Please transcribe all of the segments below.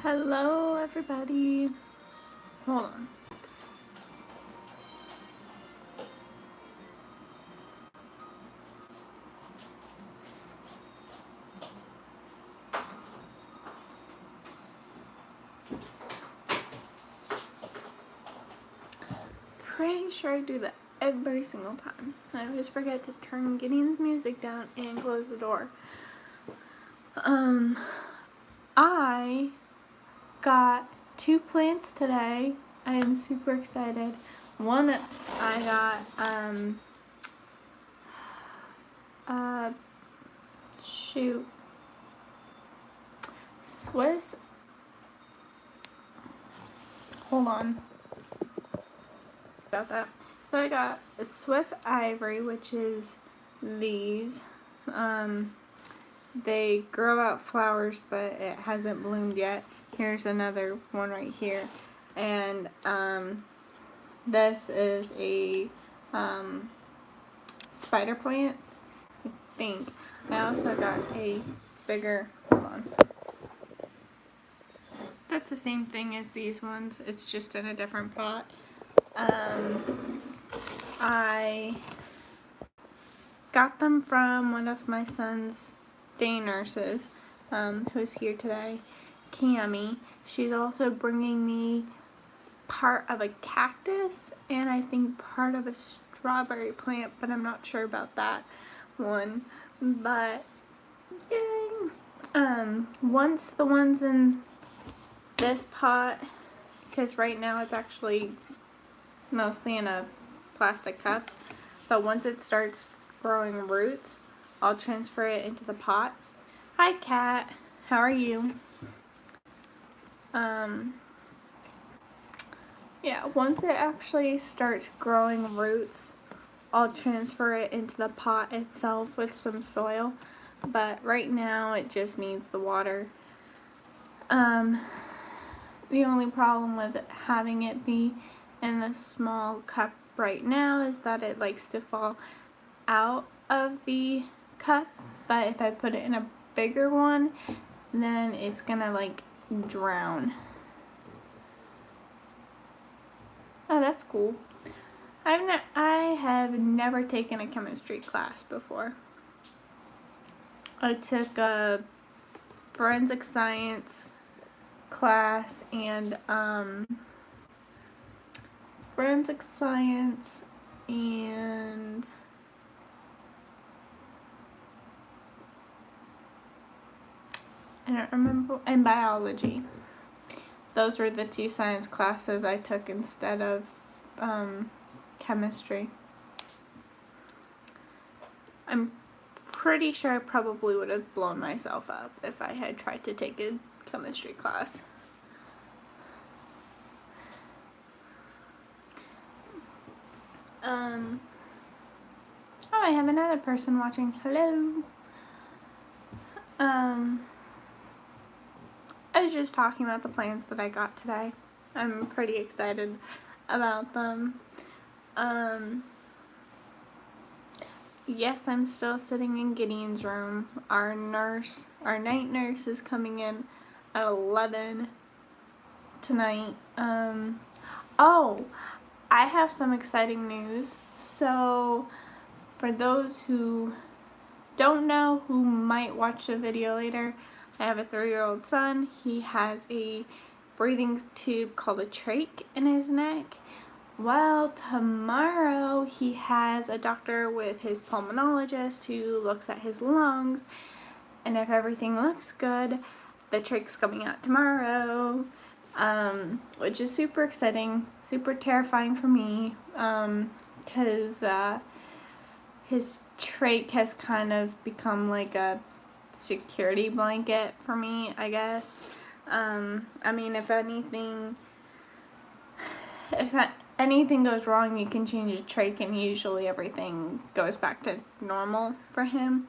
Hello, everybody. Hold on. Pretty sure I do that every single time. I always forget to turn Gideon's music down and close the door. I got 2 plants today. I am super excited. One, I got, Swiss, hold on, about that. So I got a Swiss Ivory, which is these. They grow out flowers, but it hasn't bloomed yet. Here's another one right here. And this is a spider plant, I think. I also got a bigger, hold on. That's the same thing as these ones. It's just in a different pot. I got them from one of my son's day nurses, who's here today, Cami. She's also bringing me part of a cactus and I think part of a strawberry plant, but I'm not sure about that one. But yay! Once the ones in this pot, because right now it's actually mostly in a plastic cup, but once it starts growing roots, I'll transfer it into the pot. Hi, Kat. How are you? Yeah, once it actually starts growing roots, I'll transfer it into the pot itself with some soil. But right now, it just needs the water. The only problem with having it be in the small cup right now is that it likes to fall out of the cup, but if I put it in a bigger one, then it's gonna like drown. Oh, that's cool. I have never taken a chemistry class before. I took a forensic science class and forensic science and I don't remember, and biology. Those were the 2 science classes I took instead of chemistry. I'm pretty sure I probably would have blown myself up if I had tried to take a chemistry class. Oh, I have another person watching. Hello. I was just talking about the plants that I got today. I'm pretty excited about them. Yes, I'm still sitting in Gideon's room. Our night nurse is coming in at 11 tonight. Oh, I have some exciting news. So, for those who don't know, who might watch the video later, I have a 3-year-old son. He has a breathing tube called a trach in his neck. Well, tomorrow he has a doctor with his pulmonologist who looks at his lungs, and if everything looks good, the trach's coming out tomorrow, which is super exciting, super terrifying for me, because his trach has kind of become like a security blanket for me, I guess. I mean, if anything goes wrong, you can change the trach and usually everything goes back to normal for him.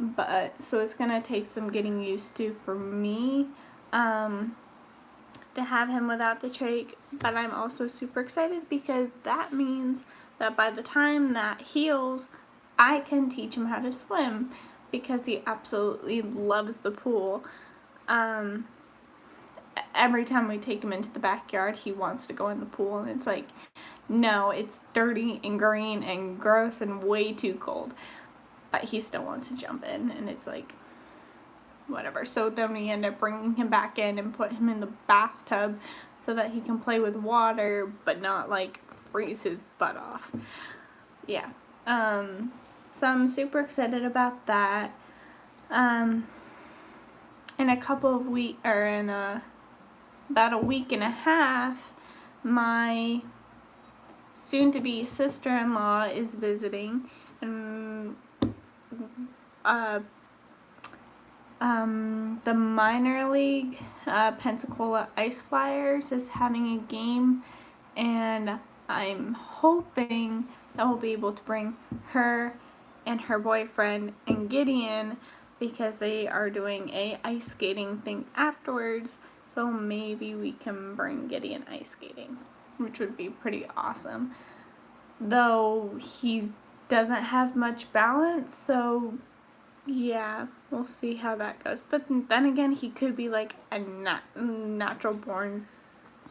But, so it's going to take some getting used to for me to have him without the trach. But I'm also super excited because that means that by the time that heals, I can teach him how to swim because he absolutely loves the pool. every time we take him into the backyard, he wants to go in the pool, and it's like, no, it's dirty and green and gross and way too cold. But he still wants to jump in, and it's like, whatever. So then we end up bringing him back in and put him in the bathtub so that he can play with water, but not like freeze his butt off. Yeah. So I'm super excited about that. In a couple of weeks, or in about a week and a half, my soon-to-be sister-in-law is visiting, and the minor league Pensacola Ice Flyers is having a game, and I'm hoping that we'll be able to bring her and her boyfriend and Gideon, because they are doing a ice skating thing afterwards, so maybe we can bring Gideon ice skating, which would be pretty awesome. Though he doesn't have much balance, so yeah, we'll see how that goes. But then again, he could be like a natural born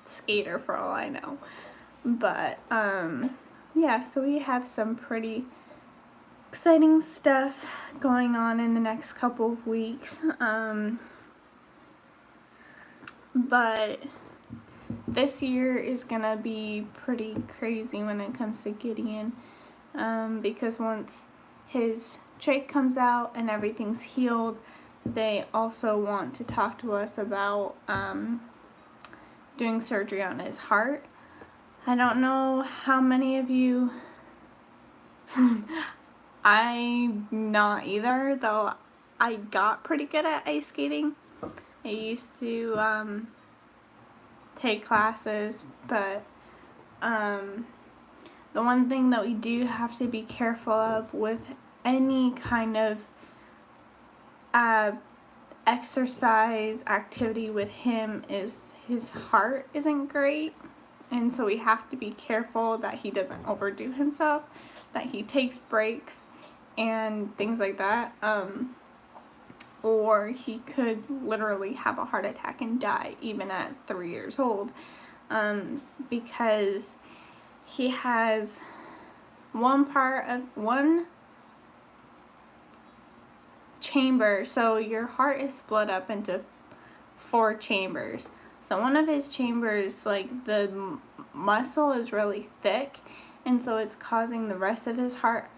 skater for all I know. But yeah, so we have some pretty exciting stuff going on in the next couple of weeks. But this year is gonna be pretty crazy when it comes to Gideon, because once his trach comes out and everything's healed, they also want to talk to us about doing surgery on his heart. I don't know how many of you I'm not either, though I got pretty good at ice skating. I used to take classes, but the one thing that we do have to be careful of with any kind of exercise activity with him is his heart isn't great, and so we have to be careful that he doesn't overdo himself, that he takes breaks and things like that, or he could literally have a heart attack and die even at 3 years old, because he has one chamber. So your heart is split up into 4 chambers. So one of his chambers, like the muscle is really thick, and so it's causing the rest of his heart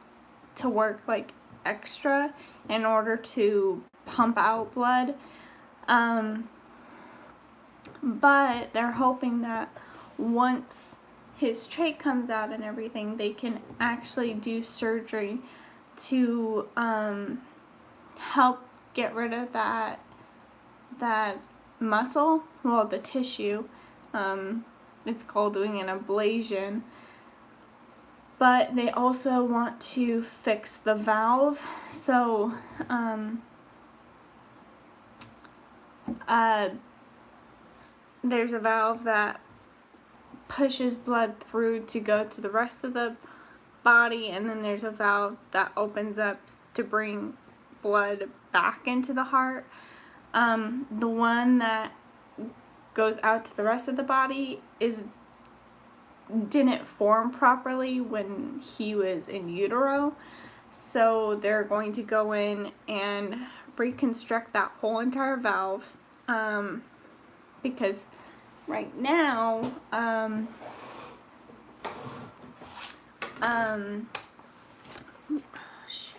to work like extra in order to pump out blood. But they're hoping that once his trach comes out and everything, they can actually do surgery to help get rid of that muscle, well, the tissue. It's called doing an ablation. But they also want to fix the valve. So there's a valve that pushes blood through to go to the rest of the body, and then there's a valve that opens up to bring blood back into the heart. The one that goes out to the rest of the body didn't form properly when he was in utero, so they're going to go in and reconstruct that whole entire valve, because right now shit,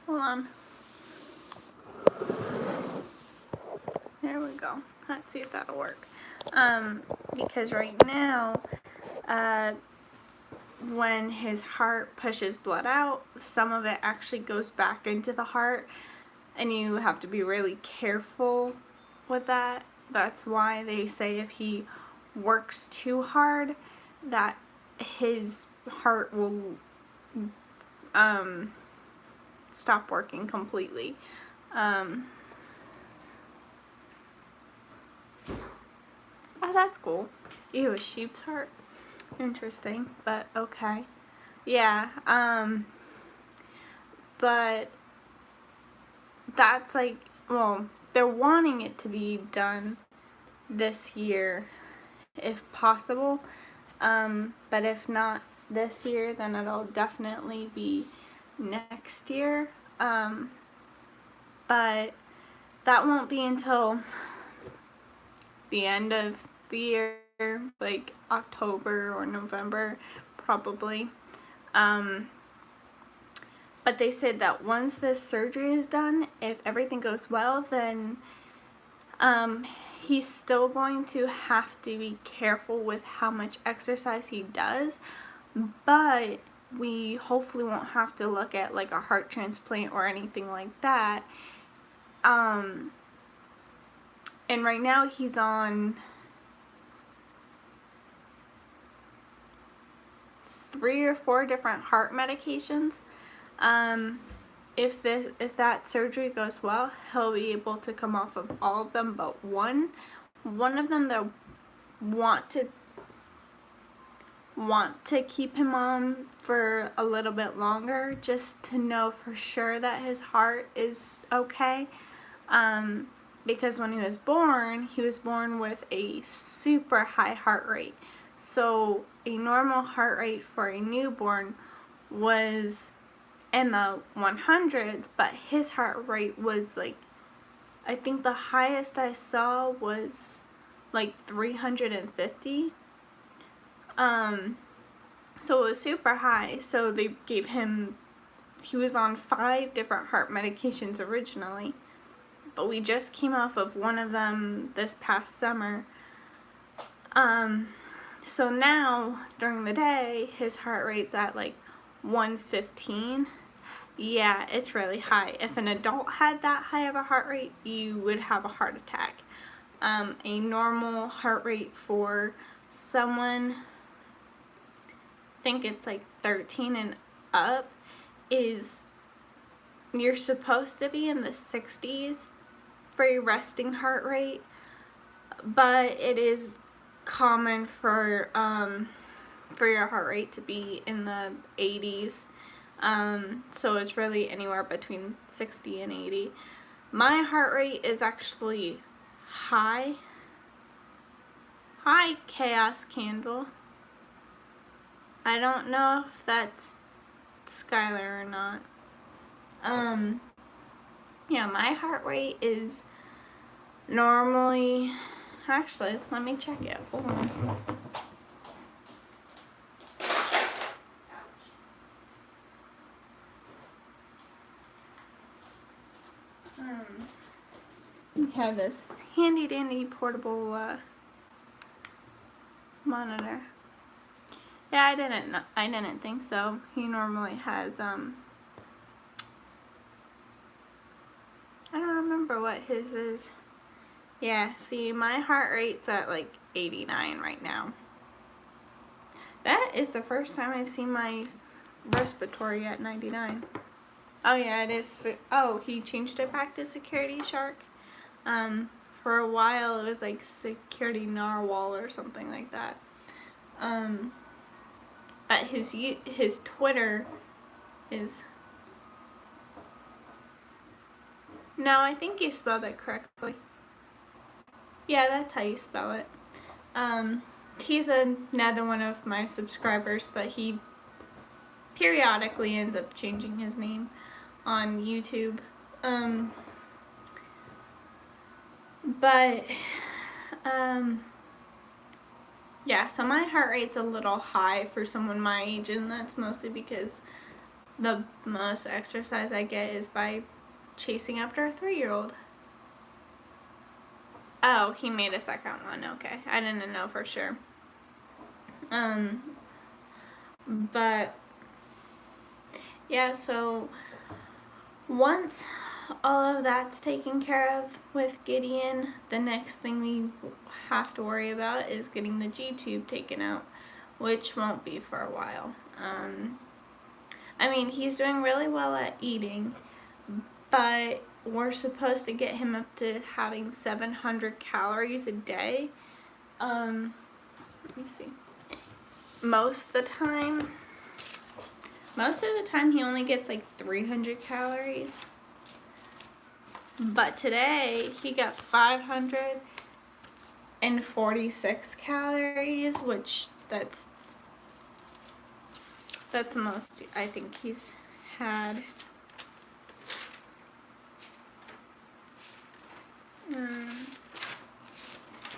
hold on, there we go, let's see if that'll work. Because right now, when his heart pushes blood out, some of it actually goes back into the heart, and you have to be really careful with that. That's why they say if he works too hard, that his heart will stop working completely. Oh, that's cool. Ew, a sheep's heart. Interesting, but okay. Yeah, but that's like, well, they're wanting it to be done this year if possible. But if not this year, then it'll definitely be next year. But that won't be until the end of the year, like October or November, probably. But they said that once this surgery is done, if everything goes well, then he's still going to have to be careful with how much exercise he does, but we hopefully won't have to look at like a heart transplant or anything like that. And right now he's on 3 or 4 different heart medications. If that surgery goes well, he'll be able to come off of all of them but one. One of them they'll want to keep him on for a little bit longer, just to know for sure that his heart is okay. Because when he was born with a super high heart rate. So a normal heart rate for a newborn was in the 100s, but his heart rate was like, I think the highest I saw was like 350. So it was super high. So they gave him, he was on 5 different heart medications originally, but we just came off of one of them this past summer. So now during the day his heart rate's at like 115. Yeah, it's really high. If an adult had that high of a heart rate, you would have a heart attack. A normal heart rate for someone, I think it's like 13 and up, is you're supposed to be in the 60s for a resting heart rate, but it is common for your heart rate to be in the 80s. So it's really anywhere between 60 and 80. My heart rate is actually high. Hi, Chaos Candle. I don't know if that's Skylar or not. Yeah, my heart rate is normally, actually, let me check it. Hold on. We have this handy dandy portable monitor. Yeah, I didn't think so. He normally has I don't remember what his is. Yeah, see, my heart rate's at like 89 right now. That is the first time I've seen my respiratory at 99. Oh yeah, it is. Oh, he changed it back to Security Shark. For a while it was like Security Narwhal or something like that. But his Twitter is, no, I think you spelled it correctly. Yeah, that's how you spell it. He's another one of my subscribers, but he periodically ends up changing his name on YouTube. Yeah, so my heart rate's a little high for someone my age, and that's mostly because the most exercise I get is by chasing after a 3-year-old. Oh, he made a second one. Okay, I didn't know for sure. But yeah, so once all of that's taken care of with Gideon, the next thing we have to worry about is getting the G-tube taken out, which won't be for a while. I mean, he's doing really well at eating, but we're supposed to get him up to having 700 calories a day. Let me see. Most of the time he only gets like 300 calories. But today he got 500, 1,046 calories, which that's the most I think he's had.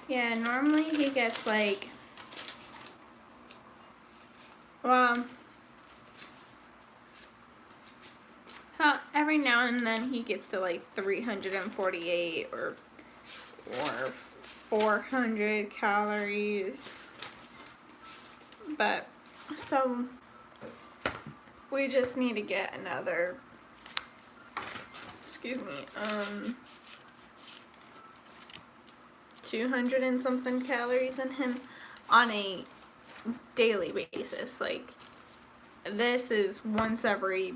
Yeah, normally he gets like, well, every now and then he gets to like 348 or 400 calories. But, so, we just need to get another, excuse me, 200 and something calories in him on a daily basis. Like, this is once every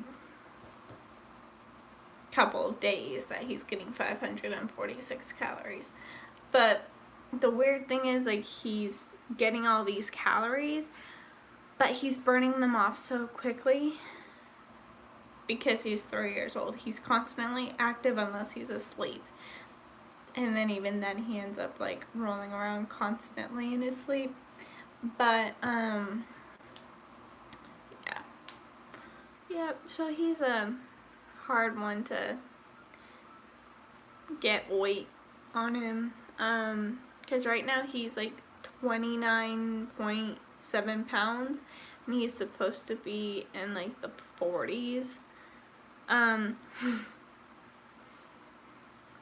couple of days that he's getting 546 calories. But the weird thing is, like, he's getting all these calories, but he's burning them off so quickly because he's 3 years old. He's constantly active unless he's asleep. And then even then he ends up like rolling around constantly in his sleep. But yeah. Yep, so he's a hard one to get weight on him. Cause right now he's like 29.7 pounds and he's supposed to be in like the 40s.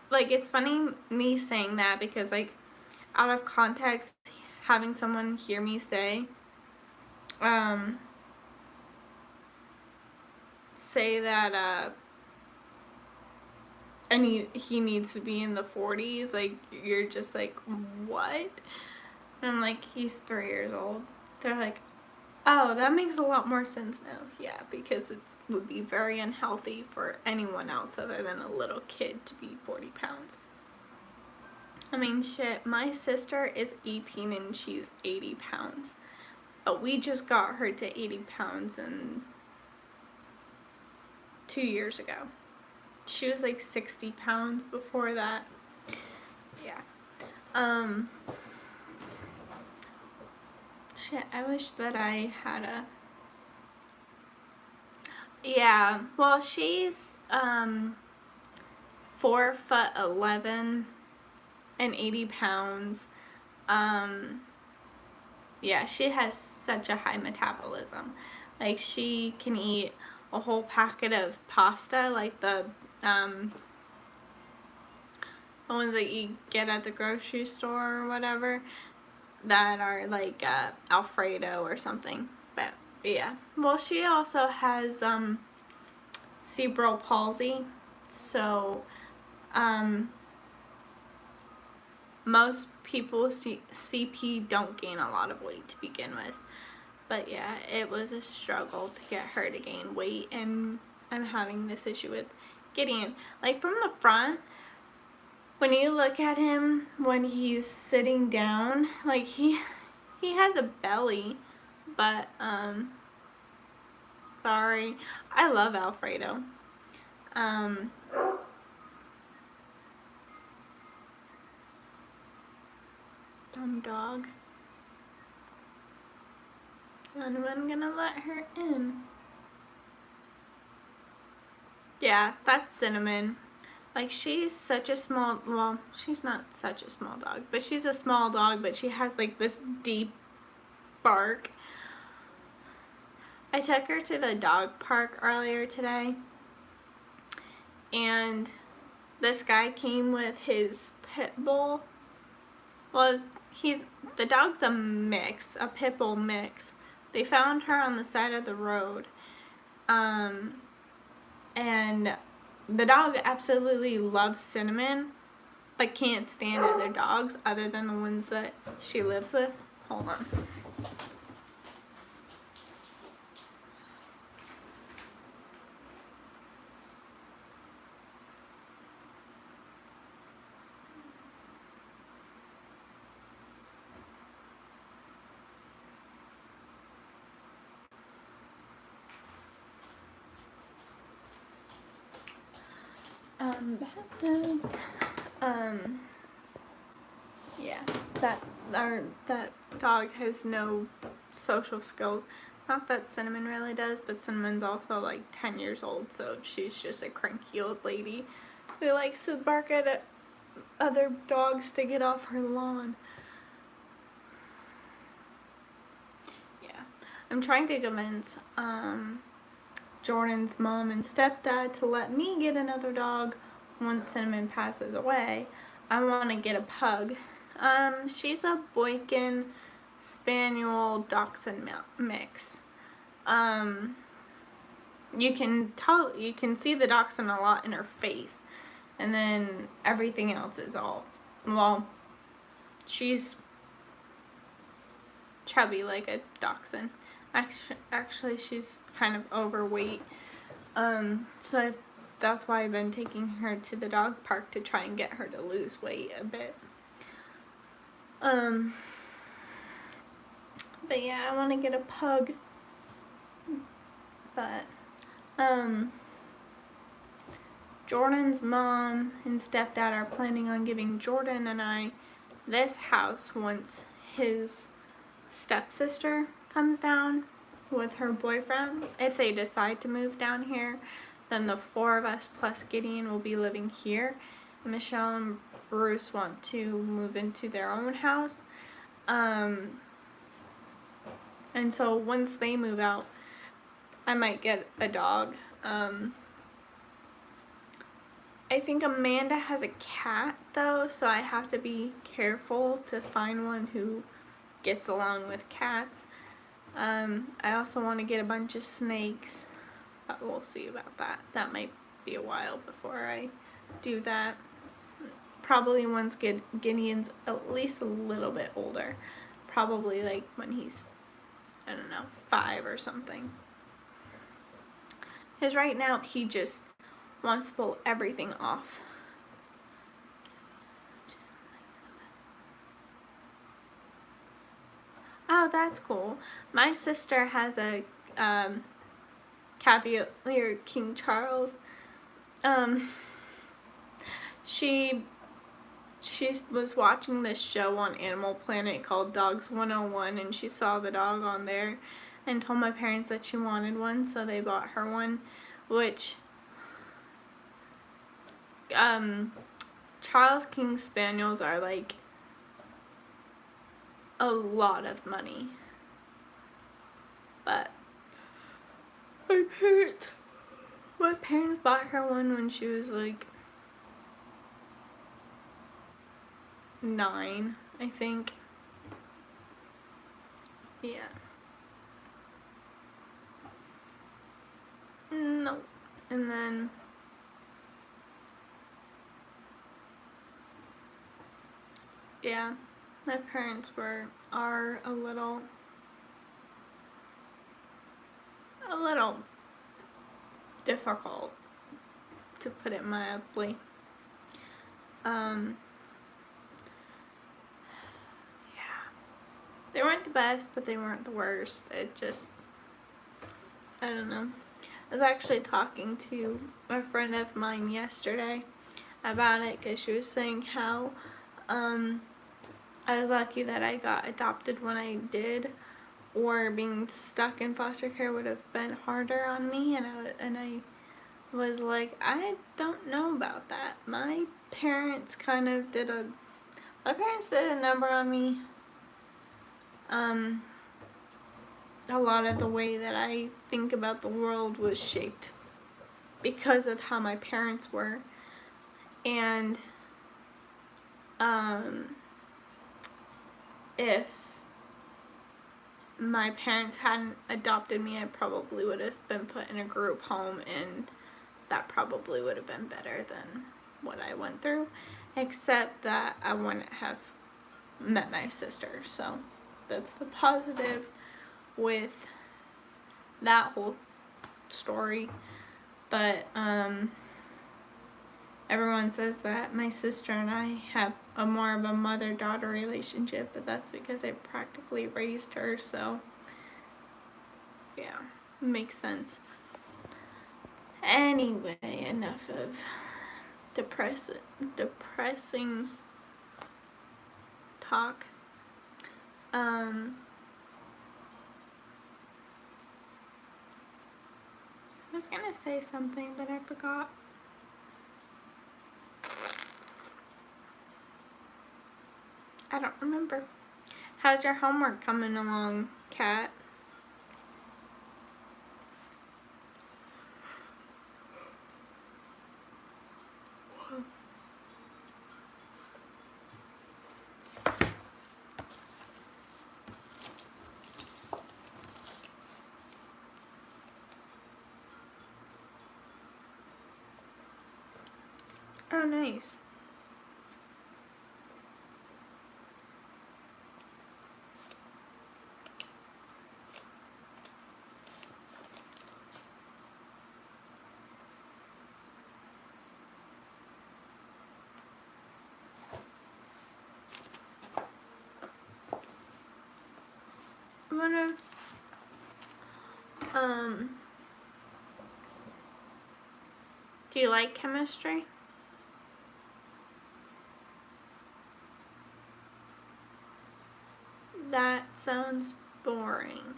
Like, it's funny me saying that because, like, out of context, having someone hear me say that, and he needs to be in the 40s, like, you're just like, what? And I'm like, he's 3 years old. They're like, oh, that makes a lot more sense now. Yeah, because it would be very unhealthy for anyone else other than a little kid to be 40 pounds. I mean, shit, my sister is 18 and she's 80 pounds. But we just got her to 80 pounds 2 years ago. She was like 60 pounds before that. Yeah. Shit, I wish that I had a... Yeah, well, she's 4'11" and 80 pounds. Yeah, she has such a high metabolism. Like, she can eat a whole packet of pasta, like the ones that you get at the grocery store or whatever, that are like Alfredo or something. But yeah, well, she also has cerebral palsy, so most people CP don't gain a lot of weight to begin with. But yeah, it was a struggle to get her to gain weight, and I'm having this issue with Gideon. Like, from the front, when you look at him when he's sitting down, like, he has a belly, but sorry, I love Alfredo. Dumb dog. And I'm gonna let her in. Yeah, that's Cinnamon. Like, she's such a small, well, she's not such a small dog, but she's a small dog, but she has like this deep bark. I took her to the dog park earlier today, and this guy came with his pit bull. Well, the dog's a mix, a pit bull mix. They found her on the side of the road, and the dog absolutely loves Cinnamon, but can't stand other dogs other than the ones that she lives with. Hold on. Back. Yeah. that dog has no social skills. Not that Cinnamon really does, but Cinnamon's also like 10 years old, so she's just a cranky old lady who likes to bark at other dogs to get off her lawn. Yeah, I'm trying to convince Jordan's mom and stepdad to let me get another dog once Cinnamon passes away. I want to get a pug. She's a Boykin Spaniel Dachshund mix. You can see the Dachshund a lot in her face, and then everything else is all, well, she's chubby like a Dachshund. Actually, she's kind of overweight. So that's why I've been taking her to the dog park to try and get her to lose weight a bit. But yeah, I want to get a pug. But, Jordan's mom and stepdad are planning on giving Jordan and I this house once his stepsister comes down with her boyfriend. If they decide to move down here, then the 4 of us plus Gideon will be living here. And Michelle and Bruce want to move into their own house. And so once they move out, I might get a dog. I think Amanda has a cat though, so I have to be careful to find one who gets along with cats. I also want to get a bunch of snakes, but we'll see about that. That might be a while before I do that. Probably once Gideon's at least a little bit older. Probably like when he's, I don't know, 5 or something. Because right now he just wants to pull everything off. Oh, that's cool. My sister has a Cavalier King Charles. She was watching this show on Animal Planet called Dogs 101, and she saw the dog on there and told my parents that she wanted one, so they bought her one, which Charles King Spaniels are like a lot of money. But my parents bought her one when she was like 9, I think. Yeah. No. And then yeah, my parents are a little difficult, to put it mildly. Yeah. They weren't the best, but they weren't the worst. It just, I don't know. I was actually talking to a friend of mine yesterday about it, because she was saying how I was lucky that I got adopted when I did, or being stuck in foster care would have been harder on me, and I was like, I don't know about that. My parents did a number on me. A lot of the way that I think about the world was shaped because of how my parents were. And if my parents hadn't adopted me, I probably would have been put in a group home, and that probably would have been better than what I went through, except that I wouldn't have met my sister. So that's the positive with that whole story. But everyone says that my sister and I have more of a mother-daughter relationship, but that's because I practically raised her, so yeah, makes sense. Anyway, enough of depressing talk. I was gonna say something, but I forgot. I don't remember. How's your homework coming along, Kat? Oh, nice. Do you like chemistry? That sounds boring.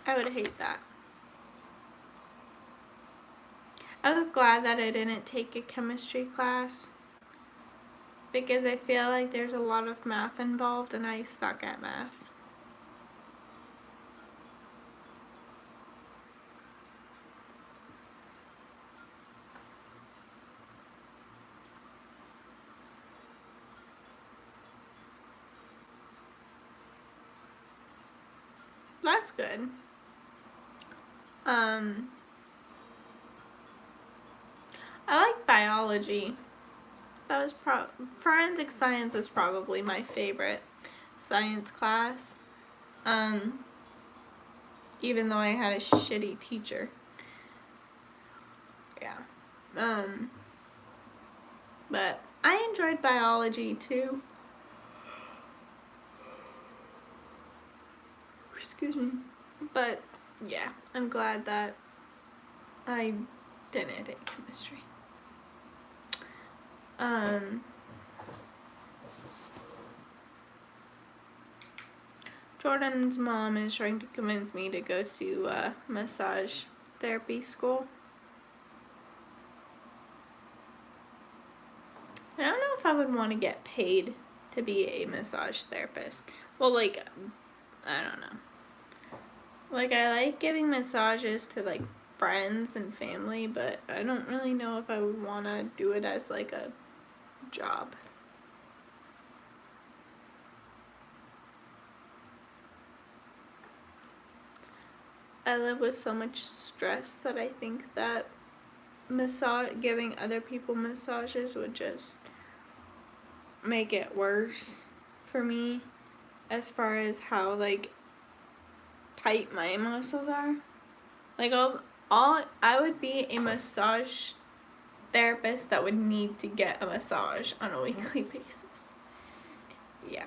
I would hate that. I was glad that I didn't take a chemistry class because I feel like there's a lot of math involved and I suck at math. That's good. I like biology. That was forensic science was probably my favorite science class. Even though I had a shitty teacher. Yeah. But I enjoyed biology too. Excuse me. But yeah, I'm glad that I didn't take chemistry. Jordan's mom is trying to convince me to go to massage therapy school. I don't know if I would want to get paid to be a massage therapist. Well, like, I don't know. Like, I like giving massages to, like, friends and family, but I don't really know if I would want to do it as, like, a job. I live with so much stress that I think that giving other people massages would just make it worse for me as far as how, like, tight my muscles are. Like, I would be a massage therapist that would need to get a massage on a weekly basis. Yeah.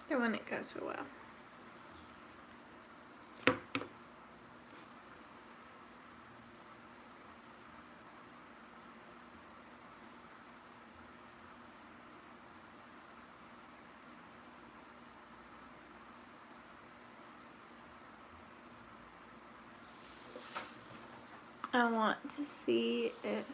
And when it goes so well. I want to see if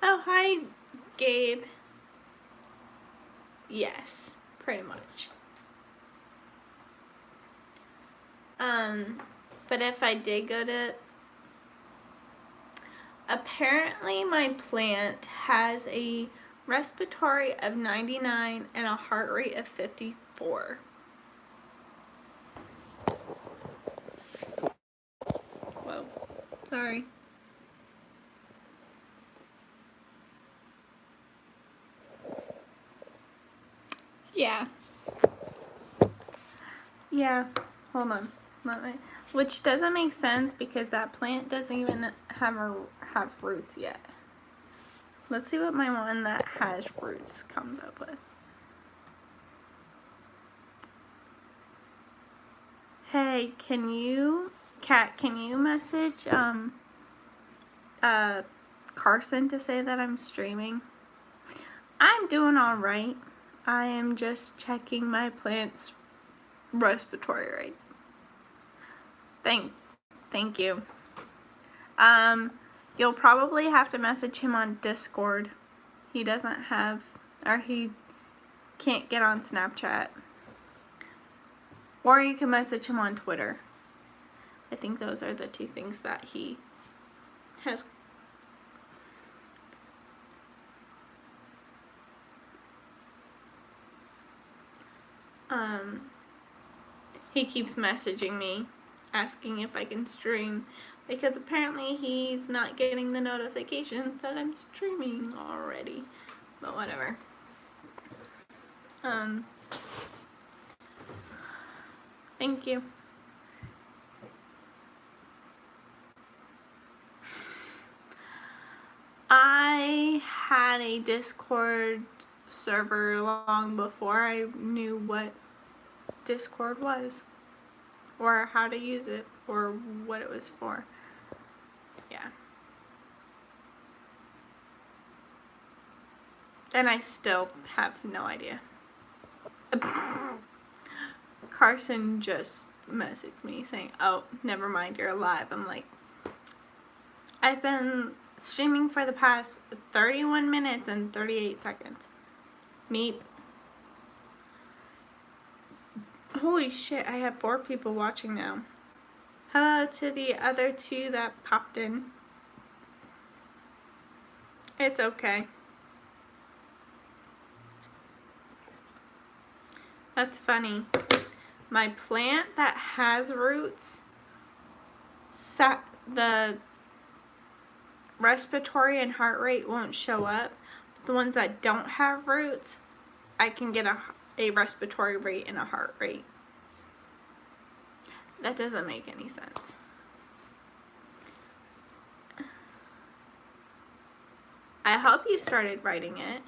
oh, hi, Gabe. Yes, pretty much. But if I did go to, apparently my plant has a respiratory of 99 and a heart rate of 54. Whoa, sorry. Yeah. Yeah, hold on. Which doesn't make sense because that plant doesn't even have roots yet. Let's see what my one that has roots comes up with. Hey, Kat, can you message, Carson to say that I'm streaming? I'm doing alright. I am just checking my plant's respiratory rate. Thank you. You'll probably have to message him on Discord. He doesn't have, or he can't get on Snapchat. Or you can message him on Twitter. I think those are the two things that he has. He keeps messaging me, asking if I can stream, because apparently he's not getting the notifications that I'm streaming already. But whatever. Thank you. I had a Discord server long before I knew what Discord was, or how to use it, or what it was for. Yeah. And I still have no idea. Carson just messaged me saying, oh, never mind, you're alive. I'm like, I've been streaming for the past 31 minutes and 38 seconds. Meep. Holy shit, I have 4 people watching now. Hello to the other 2 that popped in. It's okay. That's funny. My plant that has roots, the respiratory and heart rate won't show up. But the ones that don't have roots, I can get a respiratory rate and a heart rate. That doesn't make any sense. I hope you started writing it.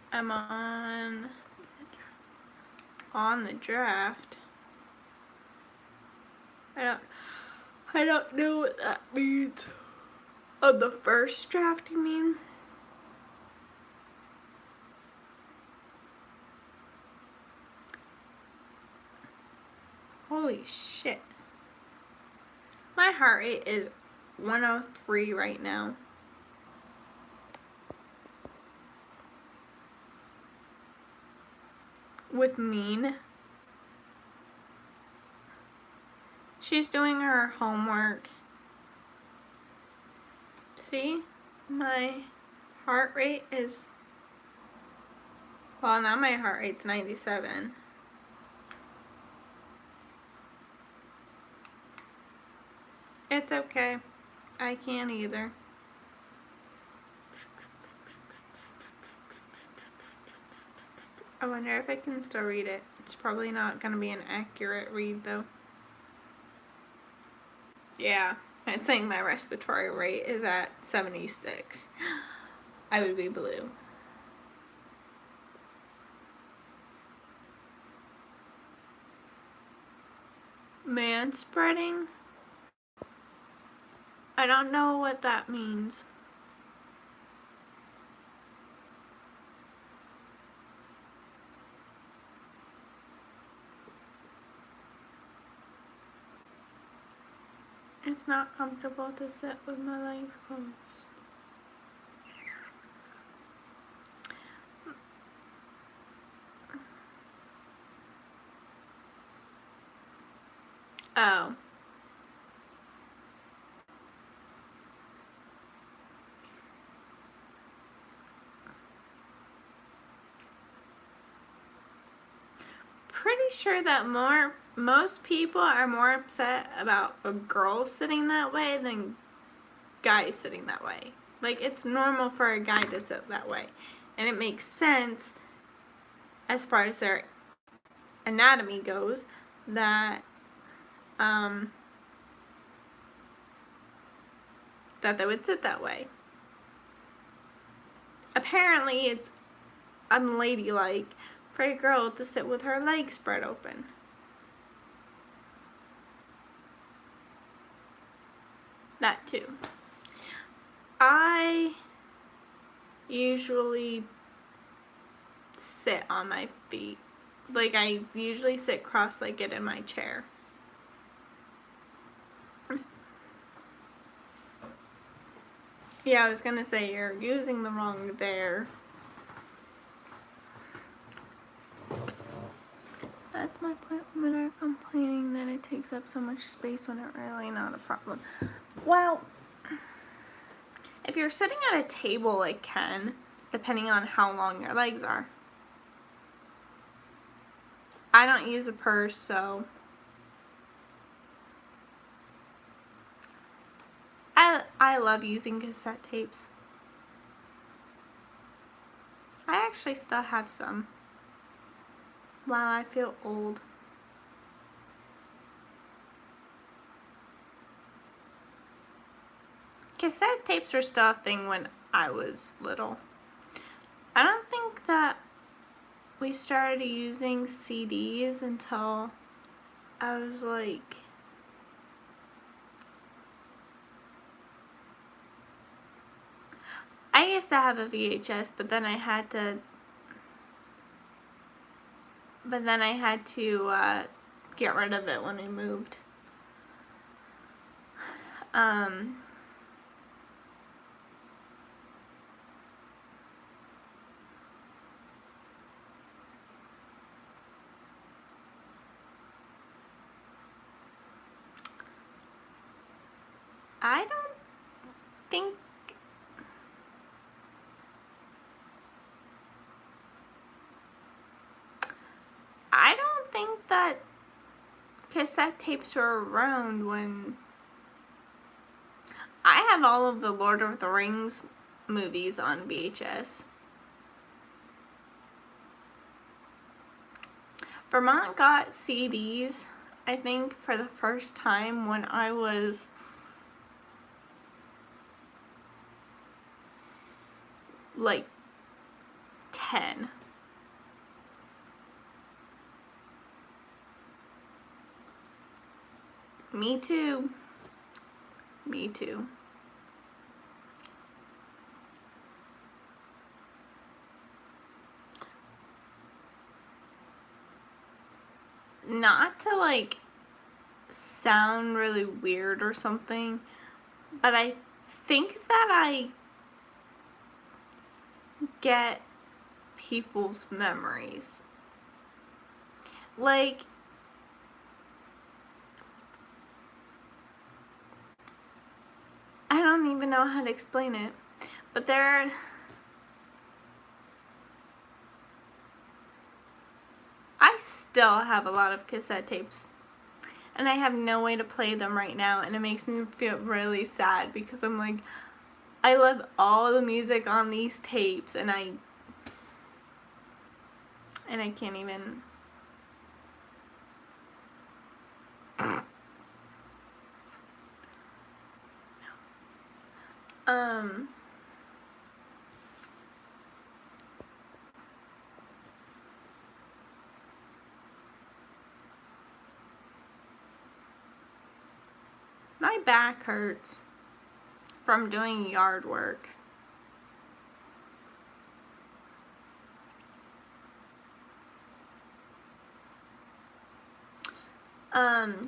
I'm on the draft. I don't know what that means. On the first draft, you mean? Holy shit. My heart rate is 103 right now. With Mean. She's doing her homework. See? My heart rate is... Well, now my heart rate's 97. It's okay. I can't either. I wonder if I can still read it. It's probably not going to be an accurate read, though. Yeah, it's saying my respiratory rate is at 76. I would be blue. Manspreading? I don't know what that means. It's not comfortable to sit with my legs closed. Oh. Pretty sure that most people are more upset about a girl sitting that way than guys sitting that way. Like, it's normal for a guy to sit that way. And it makes sense as far as their anatomy goes. that that they would sit that way. Apparently it's unladylike for a girl to sit with her legs spread open. That too. I usually sit on my feet. Like, I usually sit cross-legged in my chair. Yeah, I was gonna say, you're using the wrong there. That's my point. Women are complaining that it takes up so much space when it's really not a problem. Well, if you're sitting at a table, it can, depending on how long your legs are. I don't use a purse, so I love using cassette tapes. I actually still have some. Wow, I feel old. Cassette tapes were still a thing when I was little. I don't think that we started using CDs until I was like I used to have a VHS, but then I had to get rid of it when we moved. I don't think that cassette tapes were around when I have all of the Lord of the Rings movies on VHS. Vermont got CDs, I think, for the first time when I was like 10. Me too. Me too. Not to like sound really weird or something, but I think that I get people's memories. Like, I don't even know how to explain it, but I still have a lot of cassette tapes, and I have no way to play them right now, and it makes me feel really sad because I'm like, I love all the music on these tapes, and I can't even. My back hurts from doing yard work.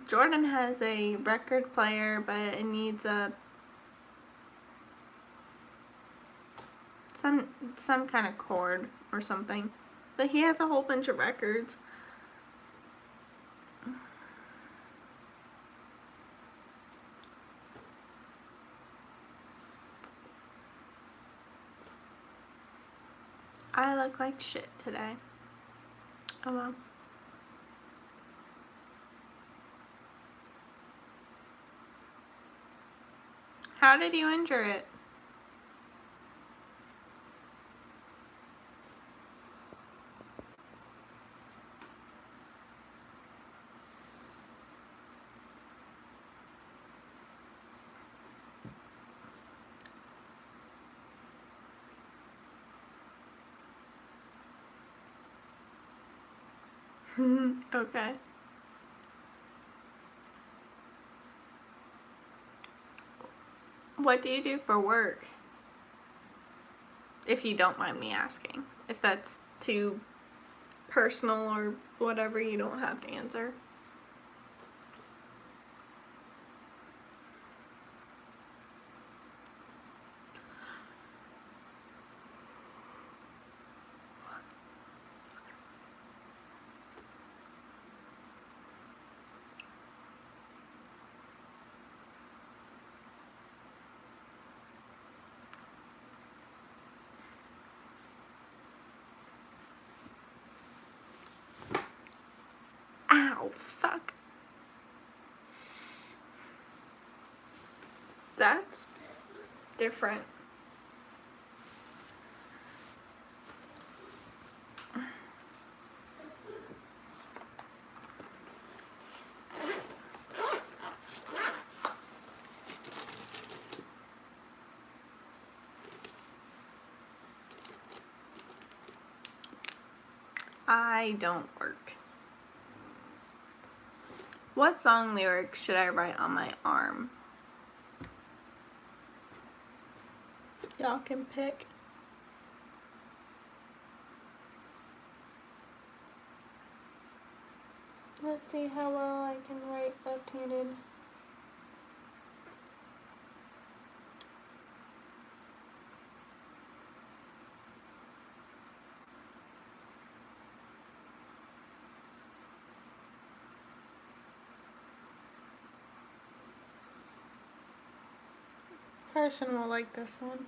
Jordan has a record player, but it needs some kind of cord or something. But he has a whole bunch of records. I look like shit today. Oh well. How did you injure it? Okay. What do you do for work? If you don't mind me asking. If that's too personal or whatever, you don't have to answer. Ow, fuck. That's different. I don't work. What song lyrics should I write on my arm? Y'all can pick. Let's see how well I can write left-handed. Carson will like this one.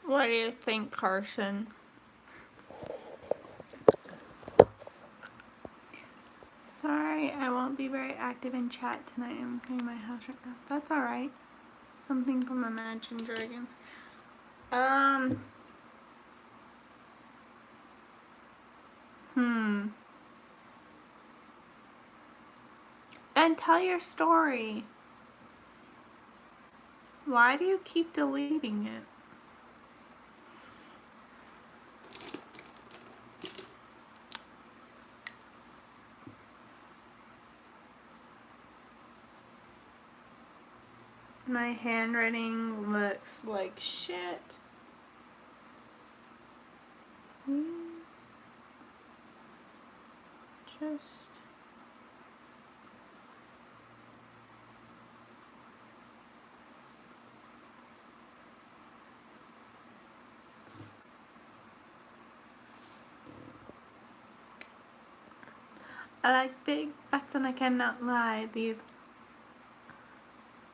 What do you think, Carson? Sorry, I won't be very active in chat tonight. I'm cleaning my house right now. That's alright. Something from Imagine Dragons. Then tell your story. Why do you keep deleting it? My handwriting looks like shit. Please. Just... I like big butts and I cannot lie. These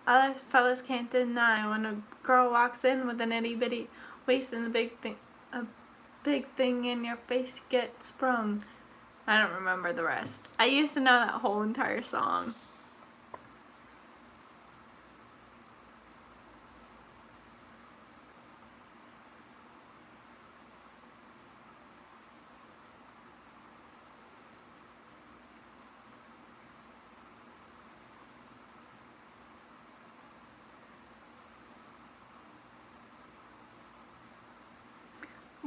other fellas can't deny. When a girl walks in with an itty bitty waist and a big thing in your face gets sprung. I don't remember the rest. I used to know that whole entire song.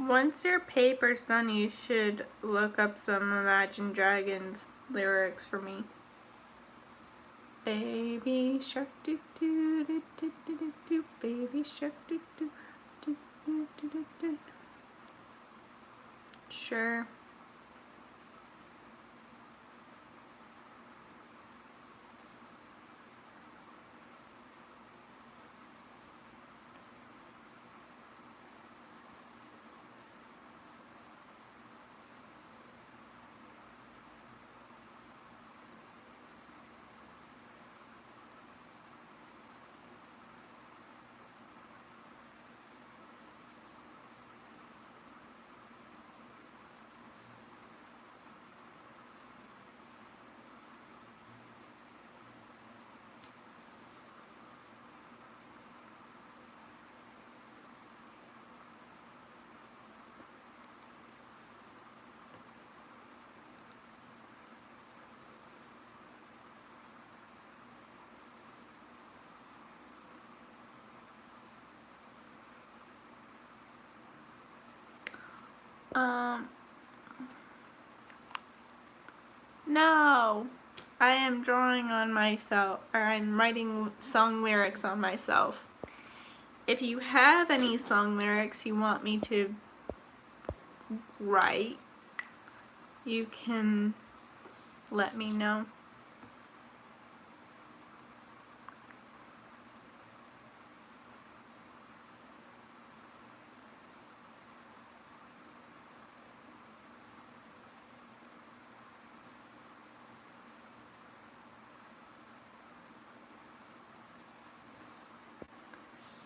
Once your paper's done, you should look up some Imagine Dragons lyrics for me. Baby shark doo doo doo doo doo doo doo. Baby shark doo doo doo doo doo doo doo. Sure. Um, no. I am drawing on myself, or I'm writing song lyrics on myself. If you have any song lyrics you want me to write, you can let me know.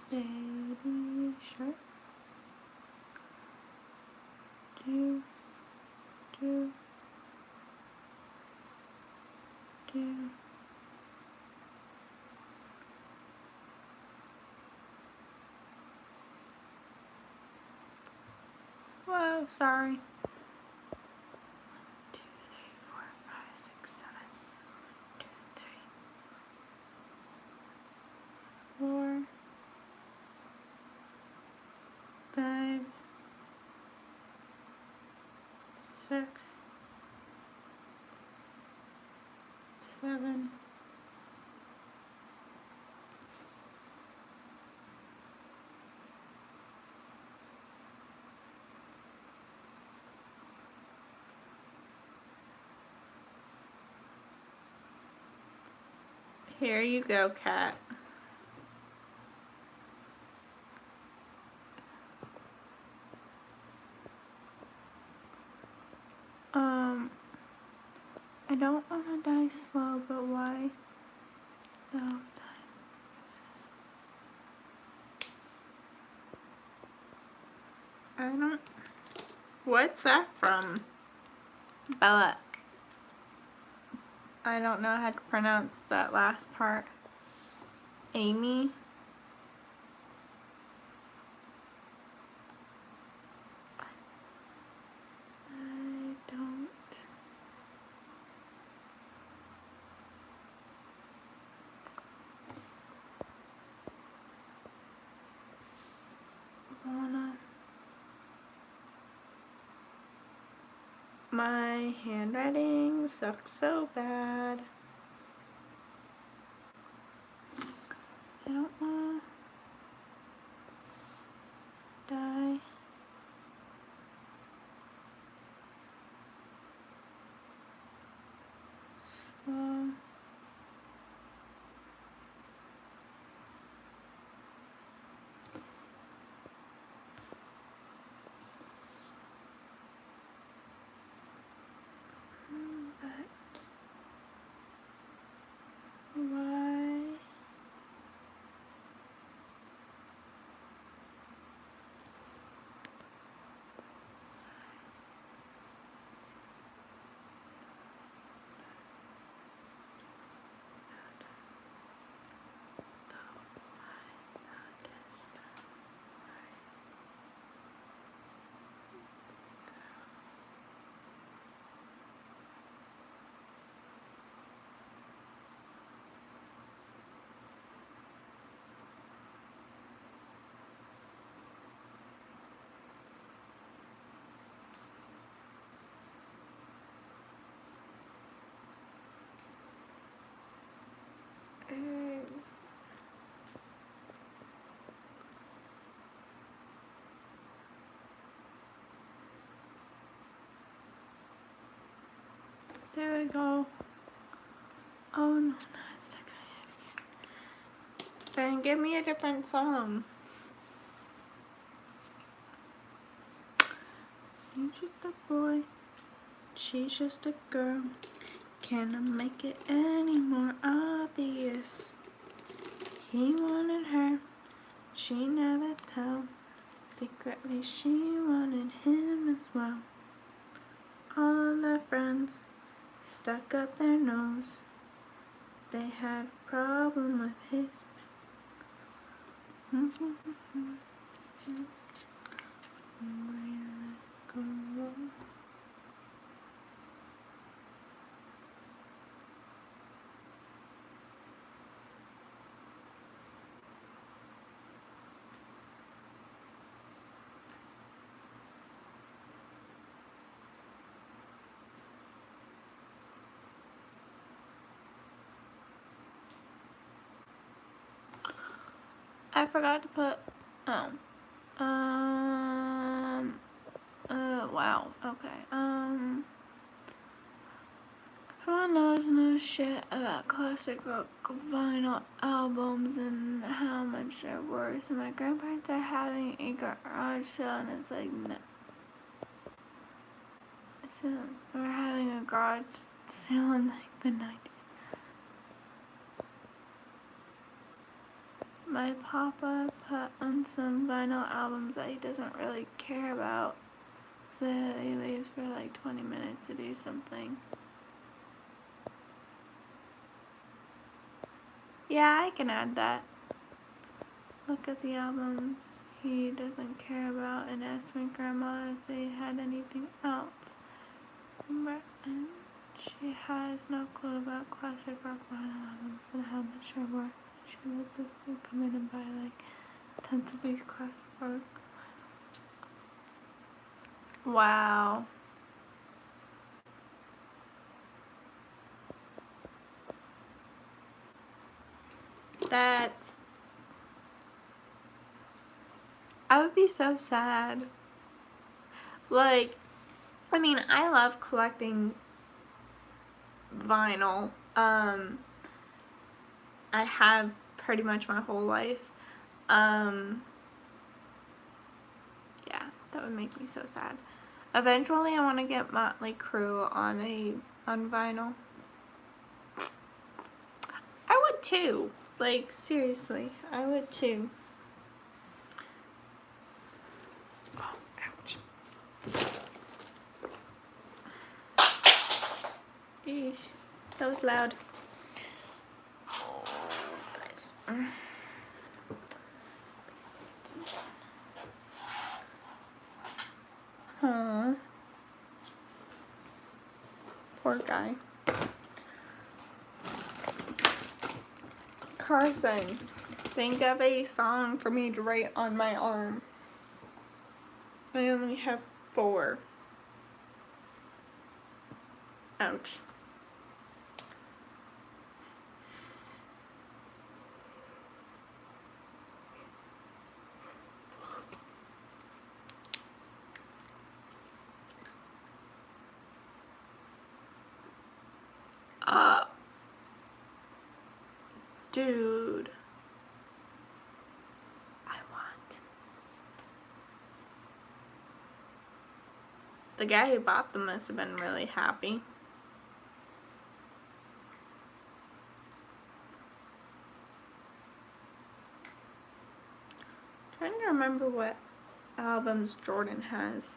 Baby shark, do, do, do. Whoa, sorry. 1, 2, 3, 4, 5, 6, 7, 2, 3, 4, 5, 6, 7. Here you go, cat. I don't want to die slow, but why the time? I don't. What's that from? Bella. I don't know how to pronounce that last part. Amy? I don't. Wanna. My handwriting sucks so bad. I don't wanna die. Slow. But why? There we go. Oh no, not stuck again. Then give me a different song. He's just a boy, she's just a girl. Can I make it any more obvious? He wanted her, she never told. Secretly she wanted him as well. All of their friends stuck up their nose. They had a problem with his. I forgot to put, wow, okay, everyone knows no shit about classic rock vinyl albums and how much they're worth, and my grandparents are having a garage sale, and it's like, no. So, we're having a garage sale in like the 90s. My papa put on some vinyl albums that he doesn't really care about, so he leaves for like 20 minutes to do something. Yeah, I can add that. Look at the albums he doesn't care about and ask my grandma if they had anything else. And she has no clue about classic rock vinyl albums and how much they're worth. She lets us come in and buy like tons of these classic rock. Wow. I would be so sad. Like, I mean, I love collecting vinyl. I have pretty much my whole life. Yeah, that would make me so sad. Eventually, I want to get Motley Crue on vinyl. I would too. Like, seriously, I would too. Oh, ouch. Eesh, that was loud. Oh, nice. Huh. Poor guy. Carson, think of a song for me to write on my arm. I only have 4. Ouch. Dude. The guy who bought them must have been really happy. Trying to remember what albums Jordan has.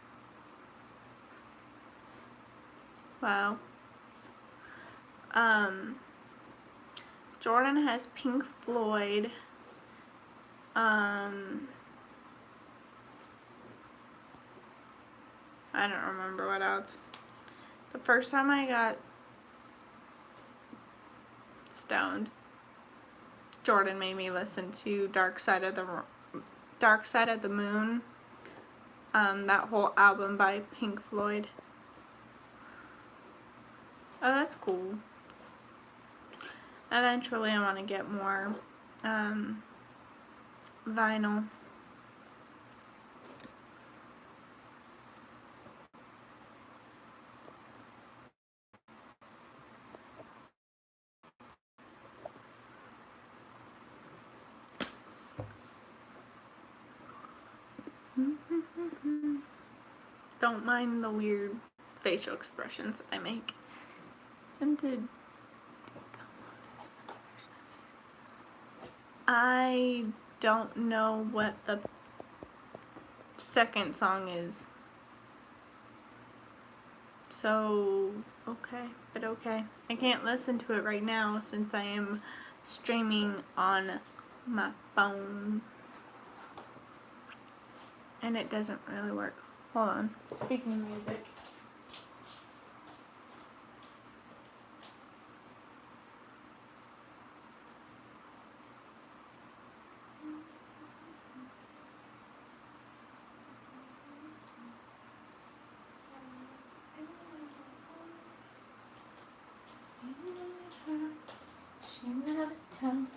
Wow. Jordan has Pink Floyd. I don't remember what else. The first time I got stoned, Jordan made me listen to Dark Side of the Moon. That whole album by Pink Floyd. Oh, that's cool. Eventually, I want to get more vinyl. Don't mind the weird facial expressions that I make. Scented. I don't know what the second song is. So, okay, but okay. I can't listen to it right now since I am streaming on my phone. And it doesn't really work. Hold on. Speaking of music. She out of town.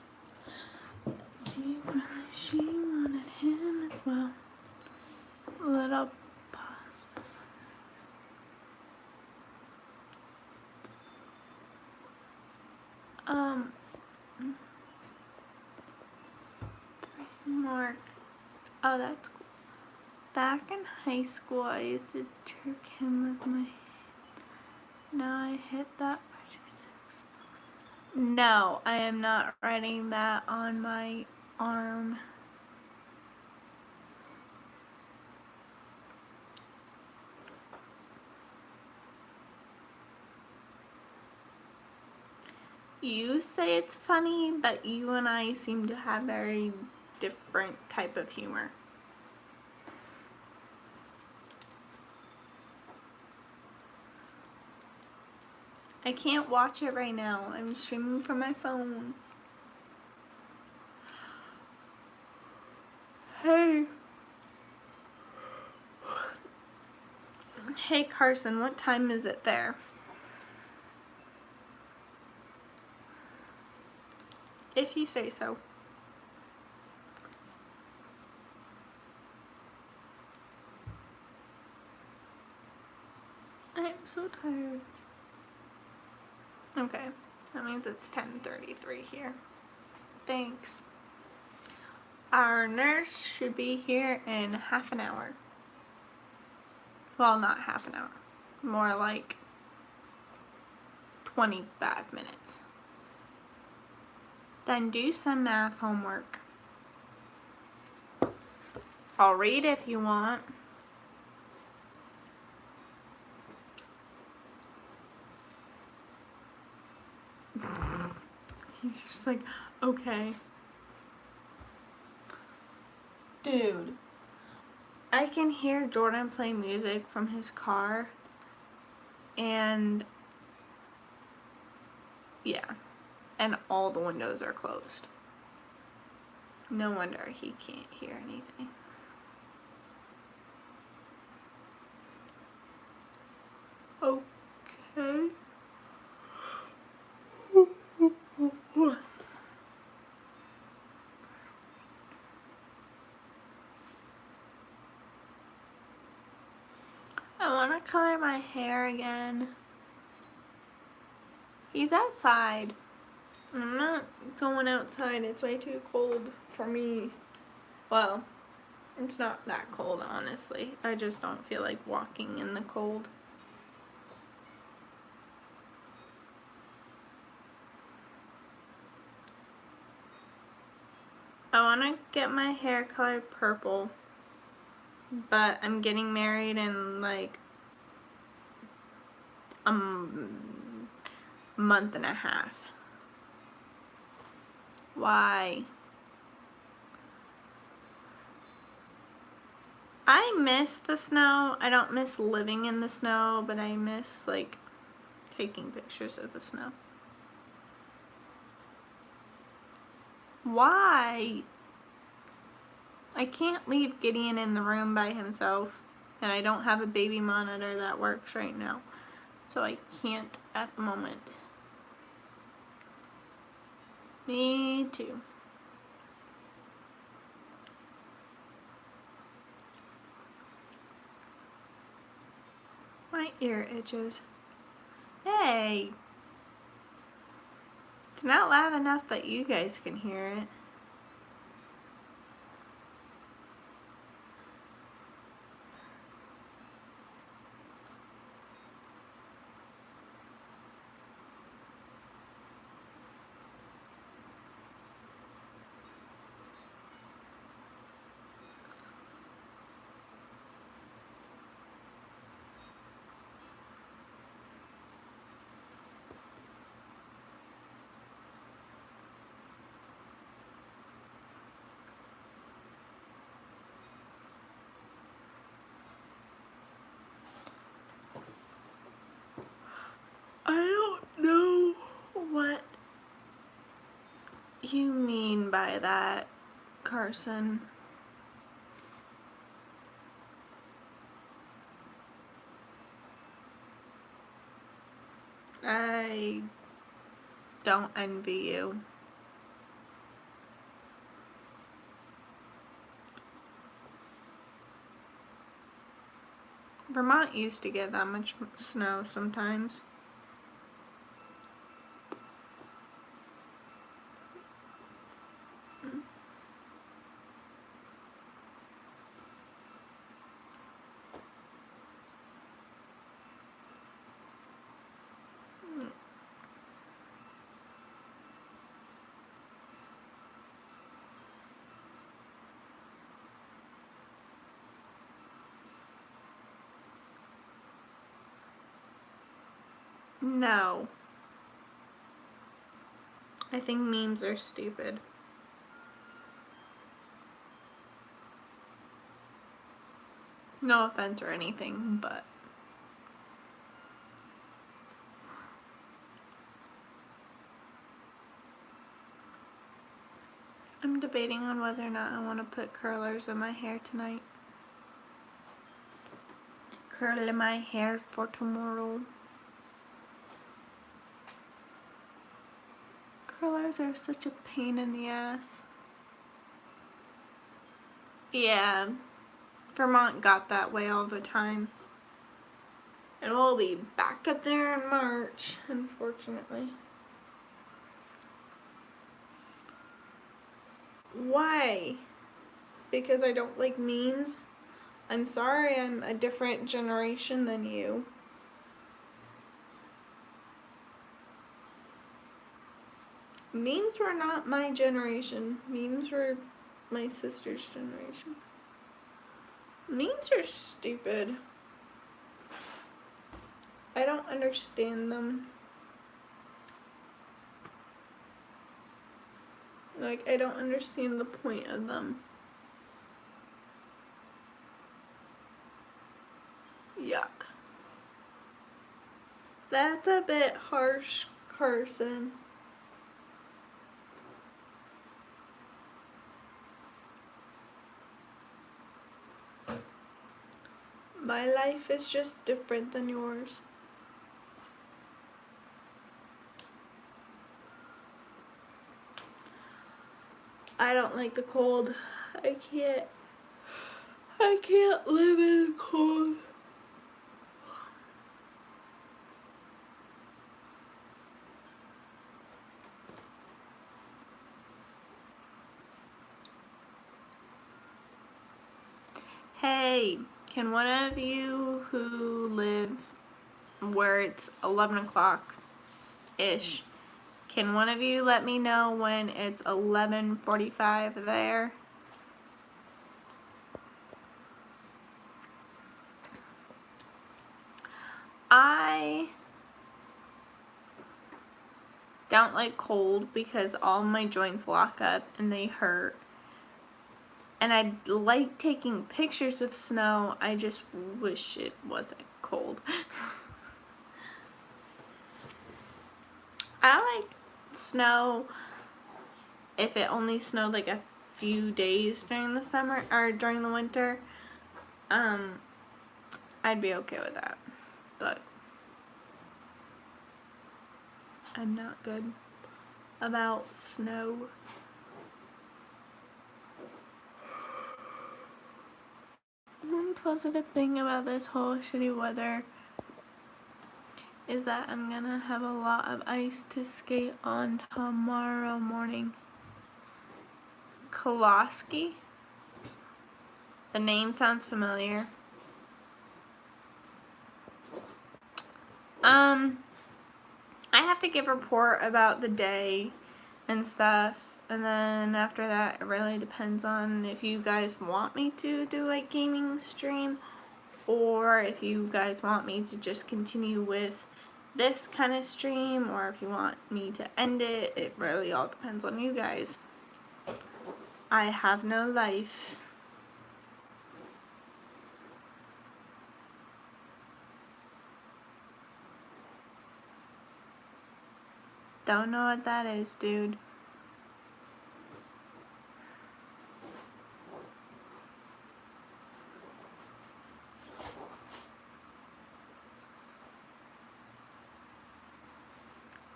Secretly she Oh, that's cool. Back in high school, I used to jerk him with my. Now I hit that. No, I am not writing that on my arm. You say it's funny, but you and I seem to have very different type of humor. I can't watch it right now. I'm streaming from my phone. Hey. Hey Carson, what time is it there? If you say so. I'm so tired. Okay, that means it's 10:33 here. Thanks. Our nurse should be here in half an hour. Well, not half an hour. More like 25 minutes. Then do some math homework. I'll read if you want. He's just like, okay. Dude, I can hear Jordan play music from his car, and yeah, and all the windows are closed. No wonder he can't hear anything. Okay. I want to color my hair again. He's outside. I'm not going outside. It's way too cold for me. Well, it's not that cold, honestly. I just don't feel like walking in the cold. I want to get my hair colored purple, but I'm getting married in like a month and a half. Why? I miss the snow. I don't miss living in the snow, but I miss like taking pictures of the snow. Why? I can't leave Gideon in the room by himself, and I don't have a baby monitor that works right now, so I can't at the moment. Me too. My ear itches. Hey! It's not loud enough that you guys can hear it. I don't know what you mean by that, Carson. I don't envy you. Vermont used to get that much snow sometimes. No. I think memes are stupid. No offense or anything, but I'm debating on whether or not I want to put curlers in my hair tonight. Curl my hair for tomorrow. Curlers are such a pain in the ass. Yeah, Vermont got that way all the time. And we'll be back up there in March, unfortunately. Why? Because I don't like memes? I'm sorry, I'm a different generation than you. Memes were not my generation. Memes were my sister's generation. Memes are stupid. I don't understand them. Like, I don't understand the point of them. Yuck. That's a bit harsh, Carson. My life is just different than yours. I don't like the cold. I can't live in the cold. Hey, can one of you who live where it's 11 o'clock-ish, can one of you let me know when it's 11:45 there? I don't like cold because all my joints lock up and they hurt. And I like taking pictures of snow. I just wish it wasn't cold. I like snow if it only snowed like a few days during the summer or during the winter. I'd be okay with that. But I'm not good about snow. One positive thing about this whole shitty weather is that I'm gonna have a lot of ice to skate on tomorrow morning. Koloski? The name sounds familiar. I have to give a report about the day and stuff, and then after that it really depends on if you guys want me to do a gaming stream or if you guys want me to just continue with this kind of stream or if you want me to end it. It really all depends on you guys. I have no life. Don't know what that is, dude.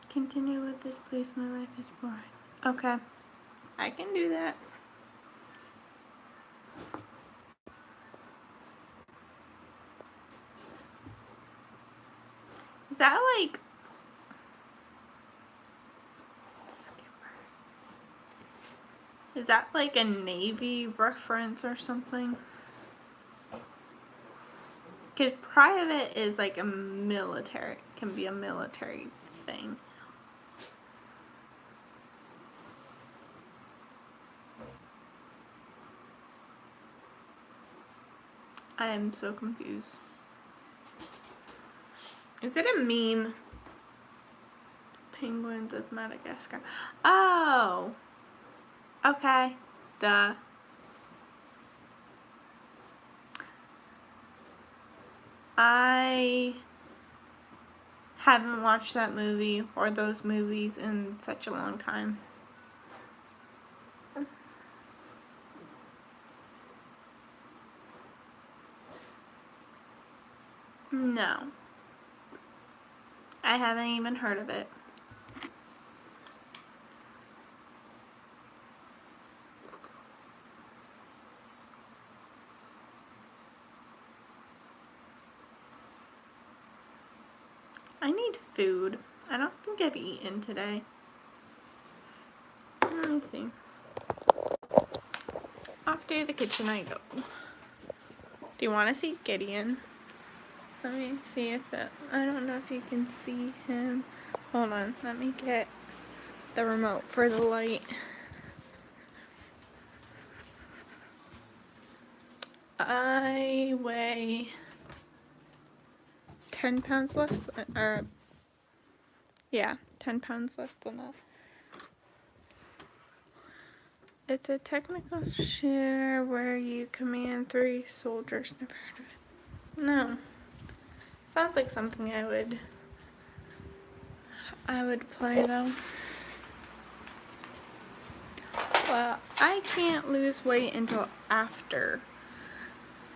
Continue with this, please. My life is boring. Okay. I can do that. Is that like... Is that like a Navy reference or something? Because private is like a military, can be a military thing. I am so confused. Is it a meme? Penguins of Madagascar. Oh! Okay. Duh. I haven't watched that movie or those movies in such a long time. No. I haven't even heard of it. I need food. I don't think I've eaten today. Let me see. Off to the kitchen I go. Do you want to see Gideon? Let me see if it, I don't know if you can see him. Hold on, let me get the remote for the light. I weigh 10 pounds less than, or yeah, 10 pounds less than that. It's a technical shooter where you command 3 soldiers. Never heard of it. No. Sounds like something I would play though. Well, I can't lose weight until after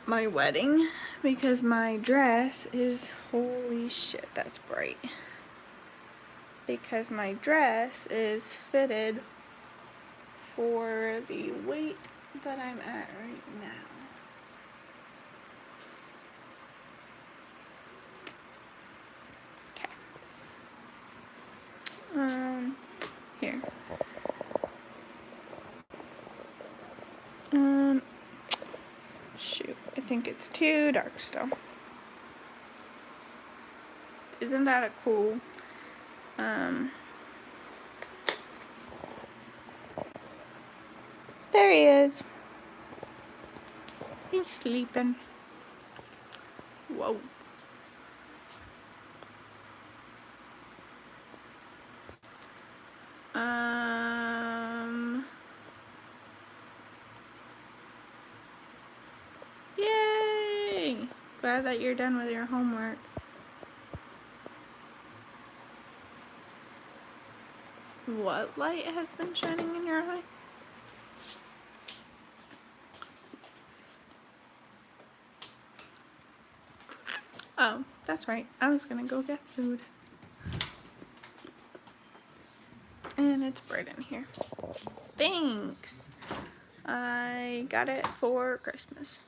my wedding because my dress is, holy shit, that's bright. Because my dress is fitted for the weight that I'm at right now. Okay. Here. Shoot, I think it's too dark still. Isn't that a cool, there he is. He's sleeping. Whoa. Yay! Glad that you're done with your homework. What light has been shining in your eye? Oh, that's right. I was gonna go get food. And it's bright in here. Thanks! I got it for Christmas.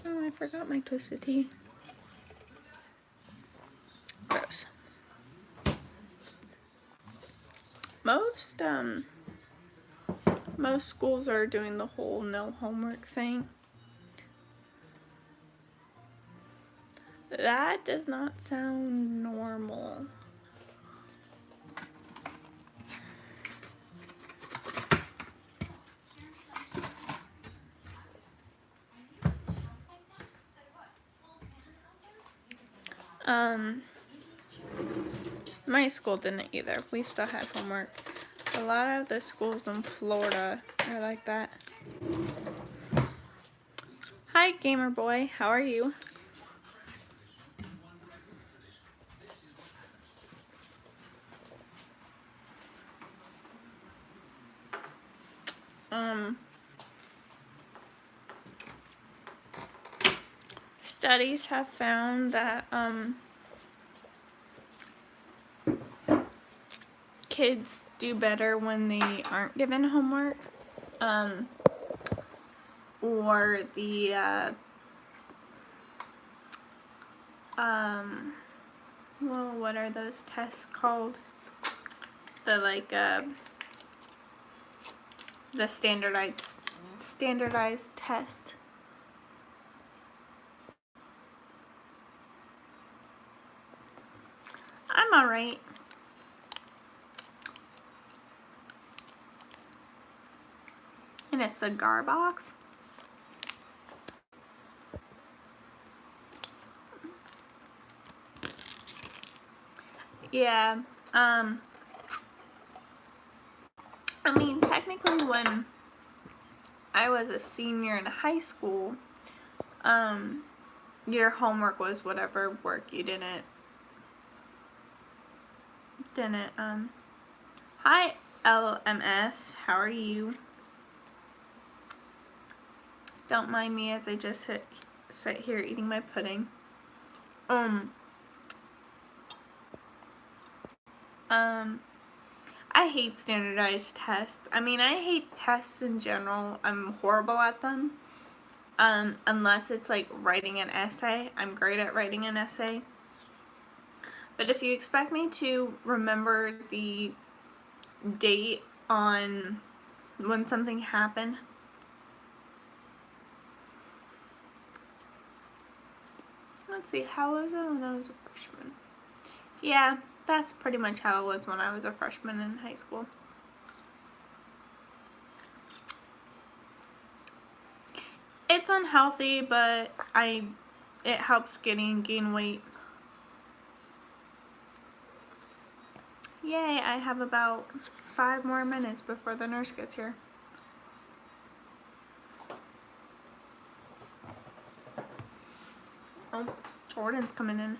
Oh, I forgot my Twisted Tea. Gross. Most schools are doing the whole no homework thing. That does not sound normal. My school didn't either. We still had homework. A lot of the schools in Florida are like that. Hi, Gamer Boy. How are you? Studies have found that, kids do better when they aren't given homework, or the, well, what are those tests called? The, like, the standardized test. I'm alright. In a cigar box. Yeah. I mean, technically when I was a senior in high school, your homework was whatever work you didn't, hi LMF, how are you? Don't mind me as I just sit here eating my pudding. I hate standardized tests. I mean, I hate tests in general. I'm horrible at them. Unless it's like writing an essay. I'm great at writing an essay. But if you expect me to remember the date on when something happened, let's see, how was it when I was a freshman? Yeah, that's pretty much how it was when I was a freshman in high school. It's unhealthy, but it helps gain weight. Yay, I have about 5 more minutes before the nurse gets here. Oh, Jordan's coming in.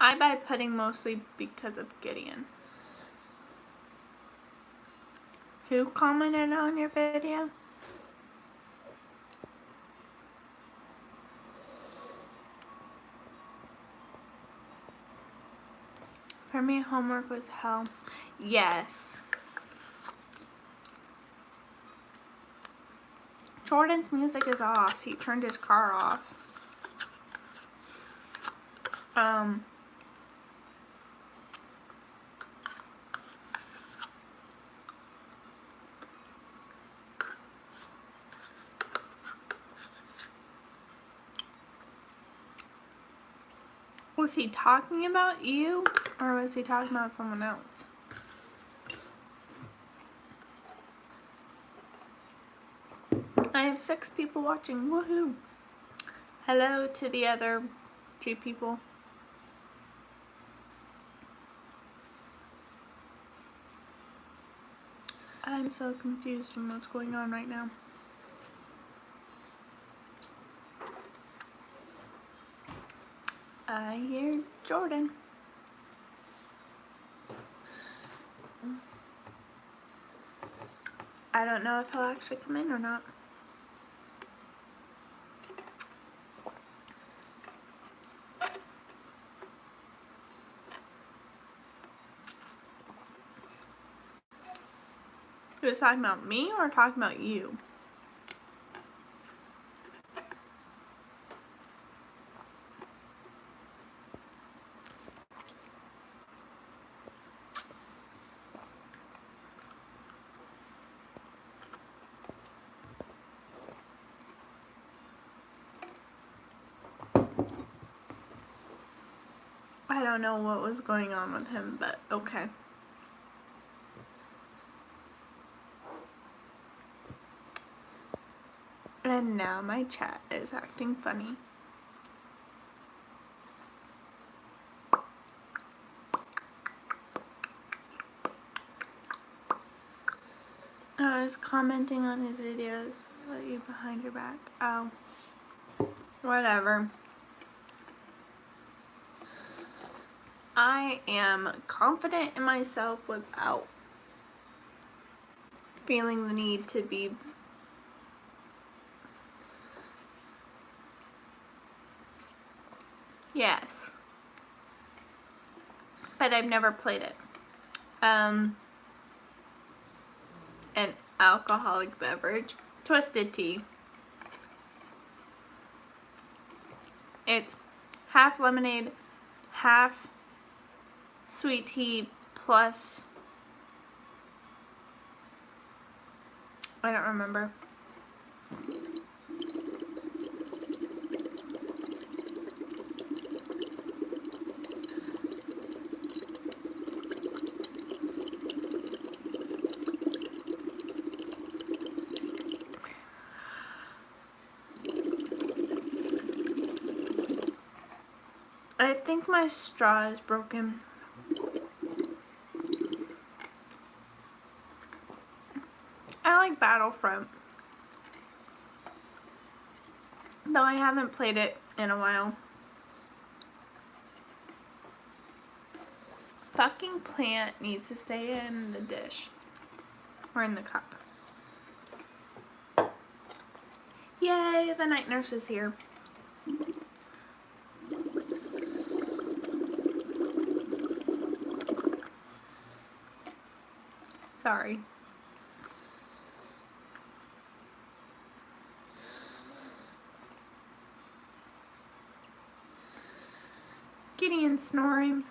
I buy pudding mostly because of Gideon. Who commented on your video? For me, homework was hell. Yes. Jordan's music is off. He turned his car off. Was he talking about you, or was he talking about someone else? I have 6 people watching. Woohoo! Hello to the other 2 people. I'm so confused on what's going on right now. I hear Jordan. I don't know if he'll actually come in or not. He was talking about me or talking about you? I don't know what was going on with him, but okay. And now my chat is acting funny. I was commenting on his videos. Let you behind your back. Oh. Whatever. I am confident in myself without feeling the need to be. Yes. But I've never played it. An alcoholic beverage. Twisted tea. It's half lemonade, half sweet tea, plus, I don't remember. I I think my straw is broken. I like Battlefront, though I haven't played it in a while. Fucking plant needs to stay in the dish or in the cup. Yay, the night nurse is here. Sorry. Gideon snoring.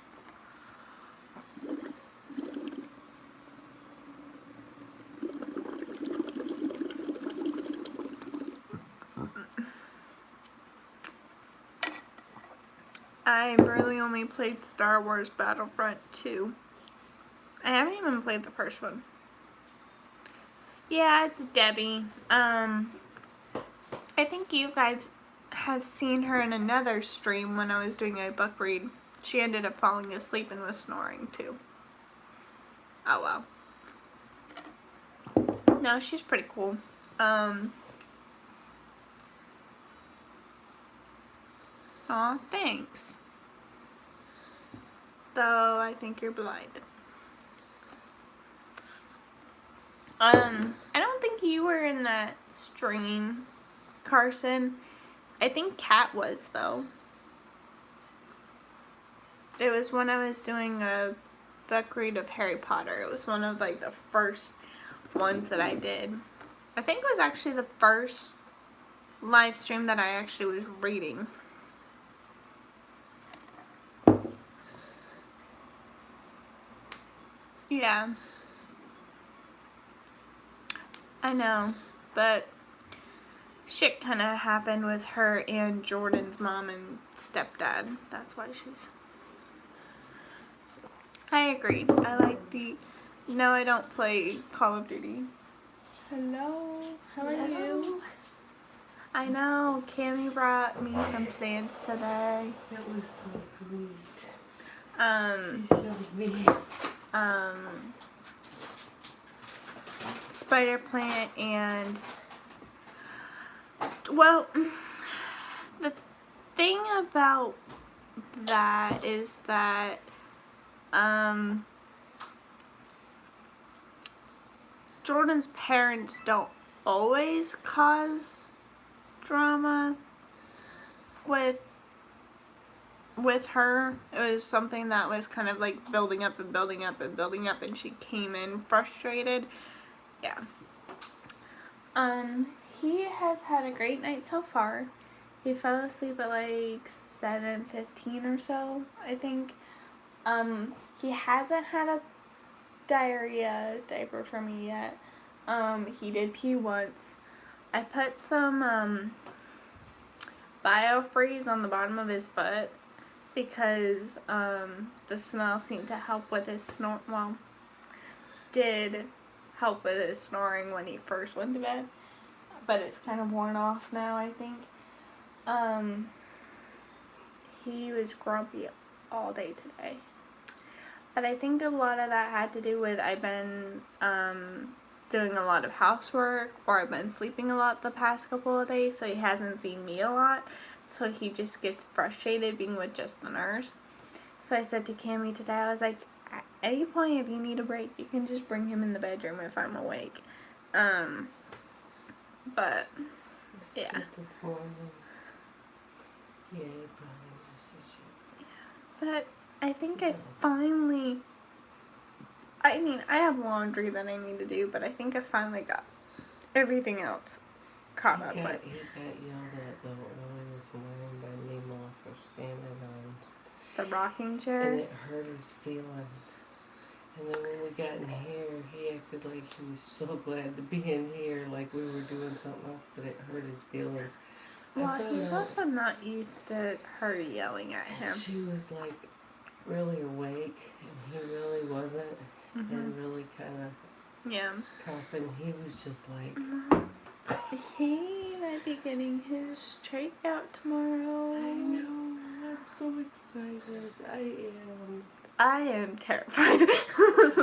I really only played Star Wars Battlefront 2. I haven't even played the first one. Yeah, it's Debbie. I think you guys have seen her in another stream when I was doing a book read. She ended up falling asleep and was snoring too. Oh well. No, she's pretty cool. Aw, thanks. Though I think you're blind. I don't think you were in that stream, Carson. I think Kat was, though. It was when I was doing a book read of Harry Potter. It was one of, like, the first ones that I did. I think it was actually the first live stream that I actually was reading. Yeah. I know, but shit kind of happened with her and Jordan's mom and stepdad. That's why she's... I agree. I like the... No, I don't play Call of Duty. Hello. How are you? I know. Cammy brought me some plants today. That was so sweet. She showed me. Spider plant and... Well, the thing about that is that Jordan's parents don't always cause drama with her. It was something that was kind of like building up and building up and building up, and she came in frustrated. Yeah. He has had a great night so far. He fell asleep at like 7:15 or so, I think. He hasn't had a diarrhea diaper for me yet. He did pee once. I put some Biofreeze on the bottom of his foot because the smell seemed to help with his snore. Well, did help with his snoring when he first went to bed, but it's kind of worn off now, I think. He was grumpy all day today, but I think a lot of that had to do with I've been doing a lot of housework, or I've been sleeping a lot the past couple of days, so he hasn't seen me a lot, so he just gets frustrated being with just the nurse. So I said to Cammy today, I was like, at any point if you need a break, you can just bring him in the bedroom if I'm awake. But yeah. But I think I finally, I mean, I have laundry that I need to do, but I think I finally got everything else caught up with. He got yelled at the one this morning by Nemo for standing on The rocking chair? and it hurt his feelings. And then when we got in here, he acted like he was so glad to be in here, like we were doing something else, but it hurt his feelings. Well, he's also not used to her yelling at him. She was like really awake, and he really wasn't, and really kind of tough, and he was just like... He might be getting his check out tomorrow. I know, so excited. I am terrified.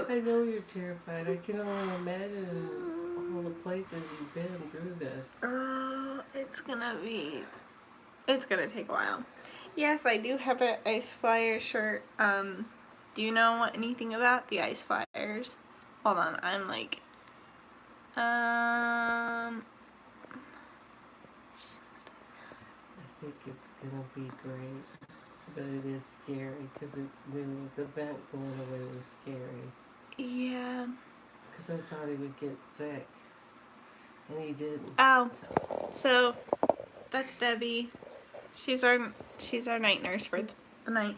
I know you're terrified. I can only imagine all the places you've been through this. It's gonna take a while. Yes, I do have an Ice Flyer shirt. Do you know anything about the Ice Flyers? Hold on, I'm like, I think it's gonna be great, but it is scary because it's new. The vent going away was scary yeah. because I thought he would get sick, and he didn't. Oh, so that's Debbie. She's our night nurse for the night.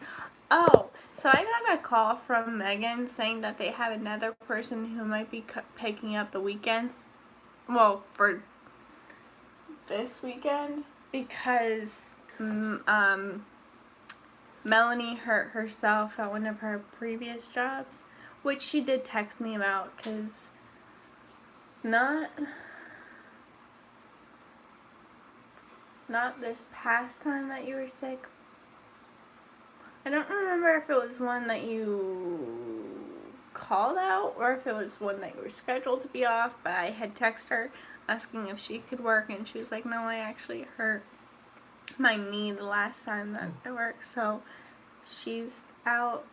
Oh, so I got a call from Megan saying that they have another person who might be picking up the weekends. Well, for this weekend because Melanie hurt herself at one of her previous jobs, which she did text me about because not this past time that you were sick. I don't remember if it was one that you called out or if it was one that you were scheduled to be off, but I had texted her asking if she could work, and she was like, no, I actually hurt my knee the last time that I worked, so she's out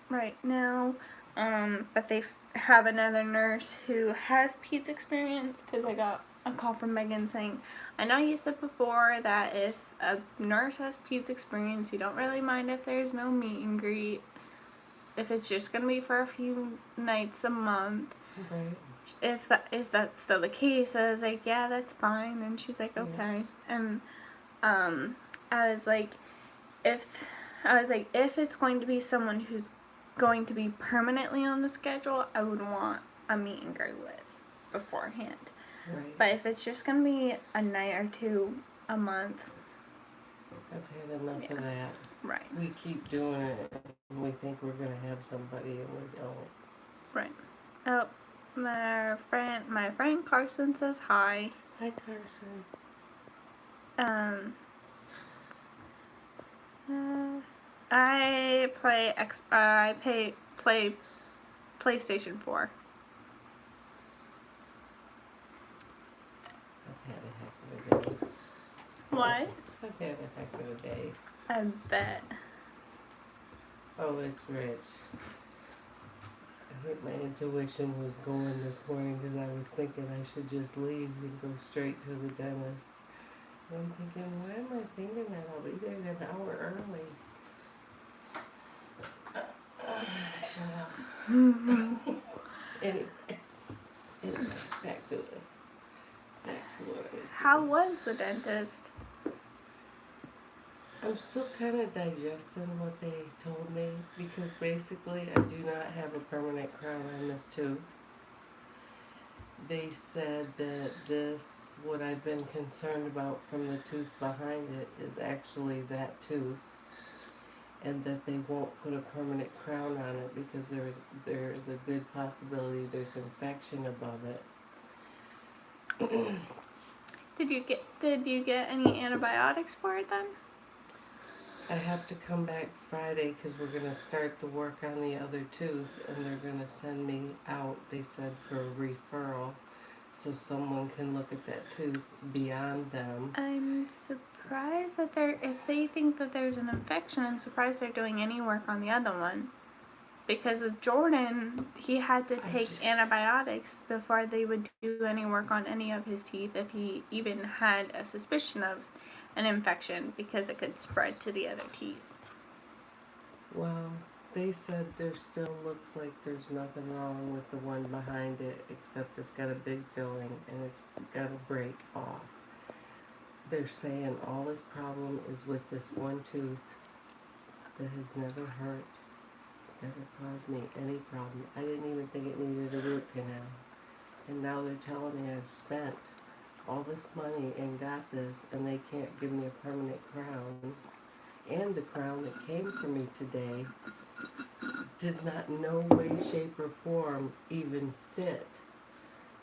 right now. But they have another nurse who has peds experience because I got a call from Megan saying, I know you said before that if a nurse has peds experience, you don't really mind if there's no meet and greet, if it's just going to be for a few nights a month. Right. If that is that still the case? I was like, yeah, that's fine. And she's like, okay. And I was like, if it's going to be someone who's going to be permanently on the schedule, I would want a meet and greet with beforehand. Right. But if it's just going to be a night or two a month, I've had enough of that. Right. We keep doing it, and we think we're gonna have somebody, and we don't. Right. Oh, my friend Carson says hi. Hi, Carson. I play PlayStation 4. I've had a heck of a day. What? I've had a heck of a day. I bet. Oh, it's rich. I think my intuition was going this morning because I was thinking I should just leave and go straight to the dentist. And I'm thinking, why am I thinking that? I'll be there an hour early. Shut up. Anyway, back to this. Back to what I was doing. How was the dentist? I'm still kind of digesting what they told me because basically I do not have a permanent crown on this tooth. They said that this, what I've been concerned about from the tooth behind it, is actually that tooth, and that they won't put a permanent crown on it because there is a good possibility there's infection above it. Did you get any antibiotics for it then? I have to come back Friday because we're going to start the work on the other tooth, and they're going to send me out, they said, for a referral so someone can look at that tooth beyond them. I'm surprised that if they think that there's an infection, I'm surprised they're doing any work on the other one. Because with Jordan, he had to take antibiotics before they would do any work on any of his teeth if he even had a suspicion of an infection, because it could spread to the other teeth. Well, they said there still looks like there's nothing wrong with the one behind it, except it's got a big filling and it's got to break off. They're saying all this problem is with this one tooth that has never hurt. It's never caused me any problem. I didn't even think it needed a root canal. And now they're telling me I've spent all this money and got this, and they can't give me a permanent crown. And the crown that came to me today did not in no way, shape, or form even fit.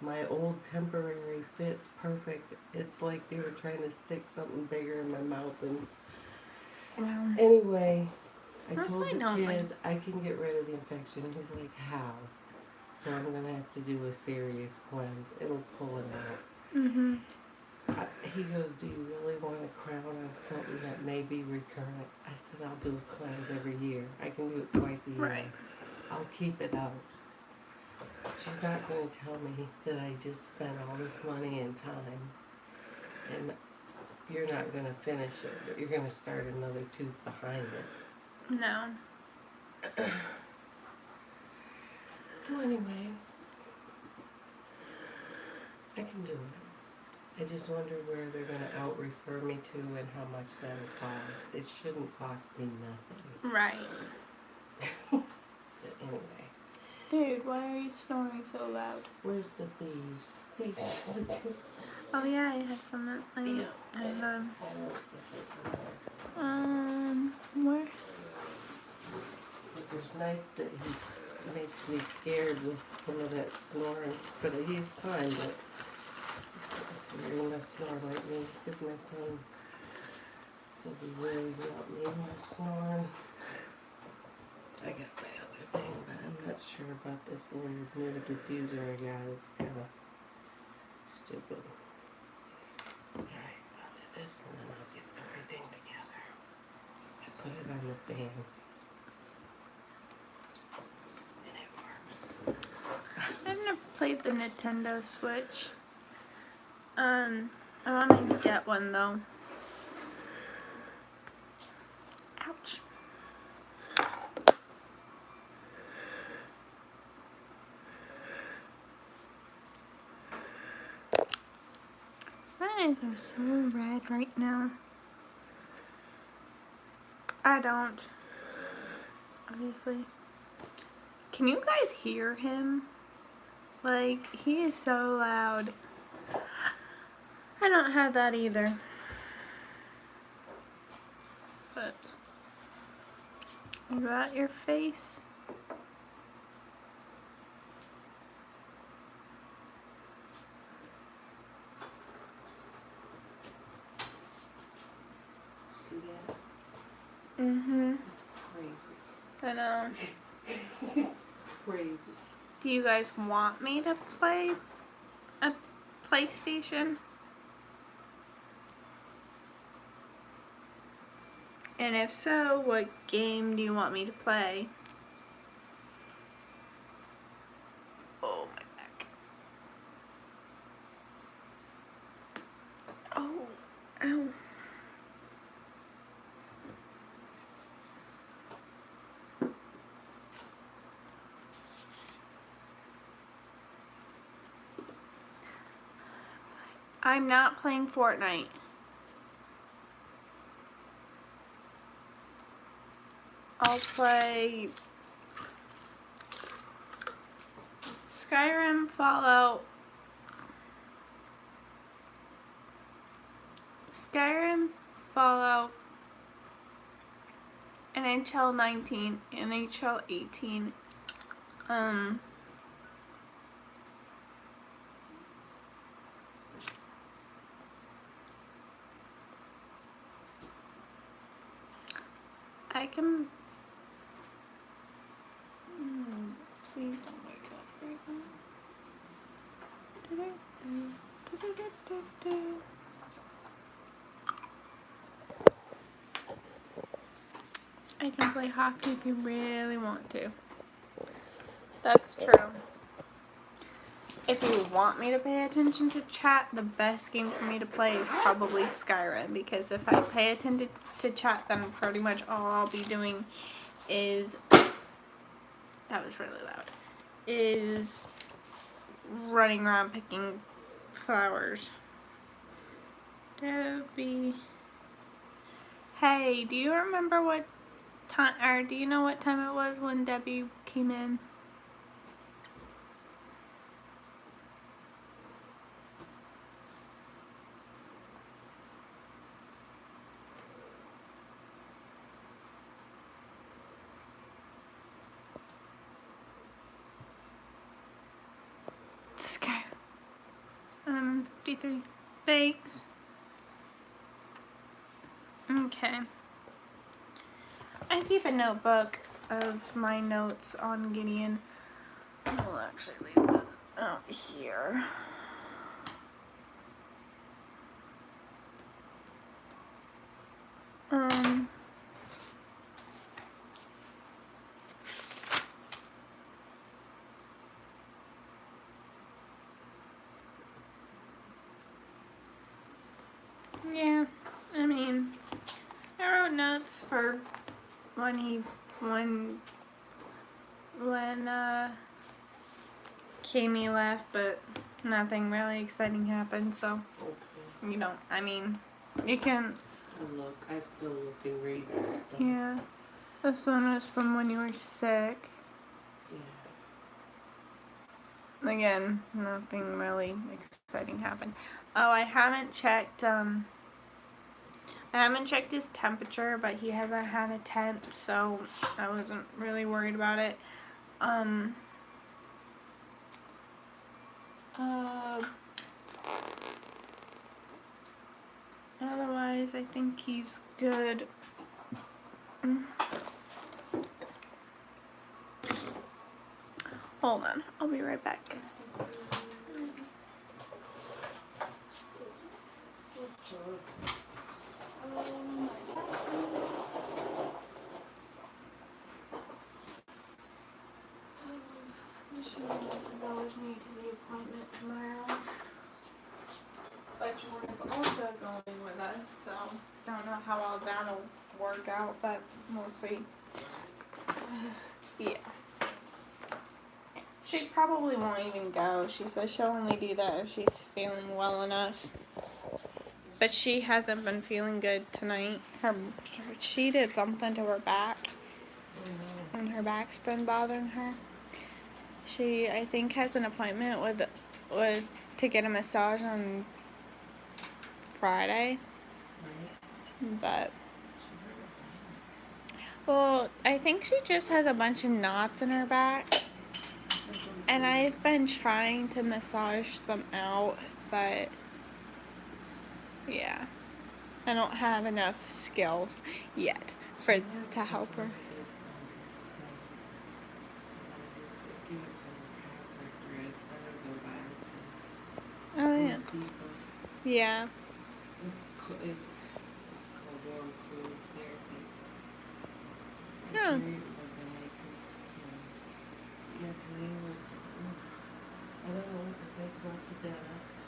My old temporary fits perfect. It's like they were trying to stick something bigger in my mouth, and Wow. Anyway, I That's told why I the don't like- kid I can get rid of the infection. He's like, how? So I'm gonna have to do a serious cleanse. It'll pull it out. Mm-hmm. He goes, do you really want a crown on something that may be recurrent? I said, I'll do a cleanse every year. I can do it twice a year. Right. I'll keep it out. She's not going to tell me that I just spent all this money and time and you're not going to finish it, but you're going to start another tooth behind it. No. So anyway, I can do it. I just wonder where they're going to out-refer me to and how much that'll cost. It shouldn't cost me nothing. Right. But anyway, Dude, why are you snoring so loud? where's the thieves? Thieves. Oh yeah, I have some. I Yeah. have Let's get that somewhere. where? Because there's nights that he makes me scared with some of that snoring. But he's fine, but I swear he must snore like me. Because my son says he worries about me when I snore. I got my other thing, but I'm not sure about this weird new diffuser I got. It's kind of stupid. So, alright, I'll do this and then I'll get everything together. I put it on the fan. And it works. I've never played the Nintendo Switch. I want to get one though. Ouch. My eyes are so red right now. I don't. Obviously. Can you guys hear him? Like, he is so loud. I don't have that either. But you got your face. See that? Mm-hmm. It's crazy. I know. Crazy. Do you guys want me to play a PlayStation? And if so, what game do you want me to play? Oh, my back. Oh, ow. I'm not playing Fortnite. I'll play Skyrim, Fallout, NHL 19, NHL 18. I can. Please don't wake up right now. I can play hockey if you really want to. That's true. If you want me to pay attention to chat, the best game for me to play is probably Skyrim, because if I pay attention to chat, then pretty much all I'll be doing is, that was really loud, is running around picking flowers. Debbie. Hey, do you remember what time, or do you know what time it was when Debbie came in? Sky. 11:53. Thanks. Okay. I keep a notebook of my notes on Gideon. I'll actually leave that out here. Um. Yeah, I mean, I wrote notes for when Kami left, but nothing really exciting happened. So Okay. you don't. I mean, you can. Look, I still look and read and stuff. Yeah, this one was from when you were sick. Yeah. Again, nothing really exciting happened. Oh, I haven't checked. I haven't checked his temperature, but he hasn't had a temp, so I wasn't really worried about it. Uh, Otherwise, I think he's good. Hold on, I'll be right back. She wants to go with me to the appointment tomorrow. But Jordan's also going with us, so don't know how all that'll work out, but we'll see. Yeah. She probably won't even go. She says she'll only do that if she's feeling well enough. But she hasn't been feeling good tonight. She did something to her back, and her back's been bothering her. She, I think, has an appointment with to get a massage on Friday. But well, I think she just has a bunch of knots in her back, and I've been trying to massage them out, but yeah, I don't have enough skills yet to help her. Oh yeah. Yeah. It's called warm fluid therapy. I Yeah. carry it in my bag because, yeah, today was, I don't know what to think about the dentist.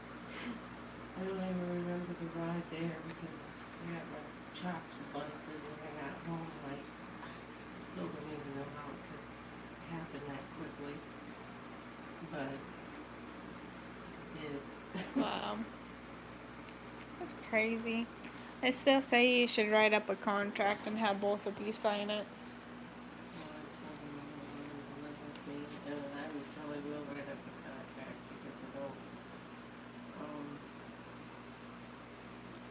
I don't even remember the ride there because I got my chops busted when I got home. Like, I still don't even know how it could happen that quickly. But it did. Wow. That's crazy. I still say you should write up a contract and have both of you sign it. Well, I told him I don't want him to live with me, and I probably will write up a contract because I don't,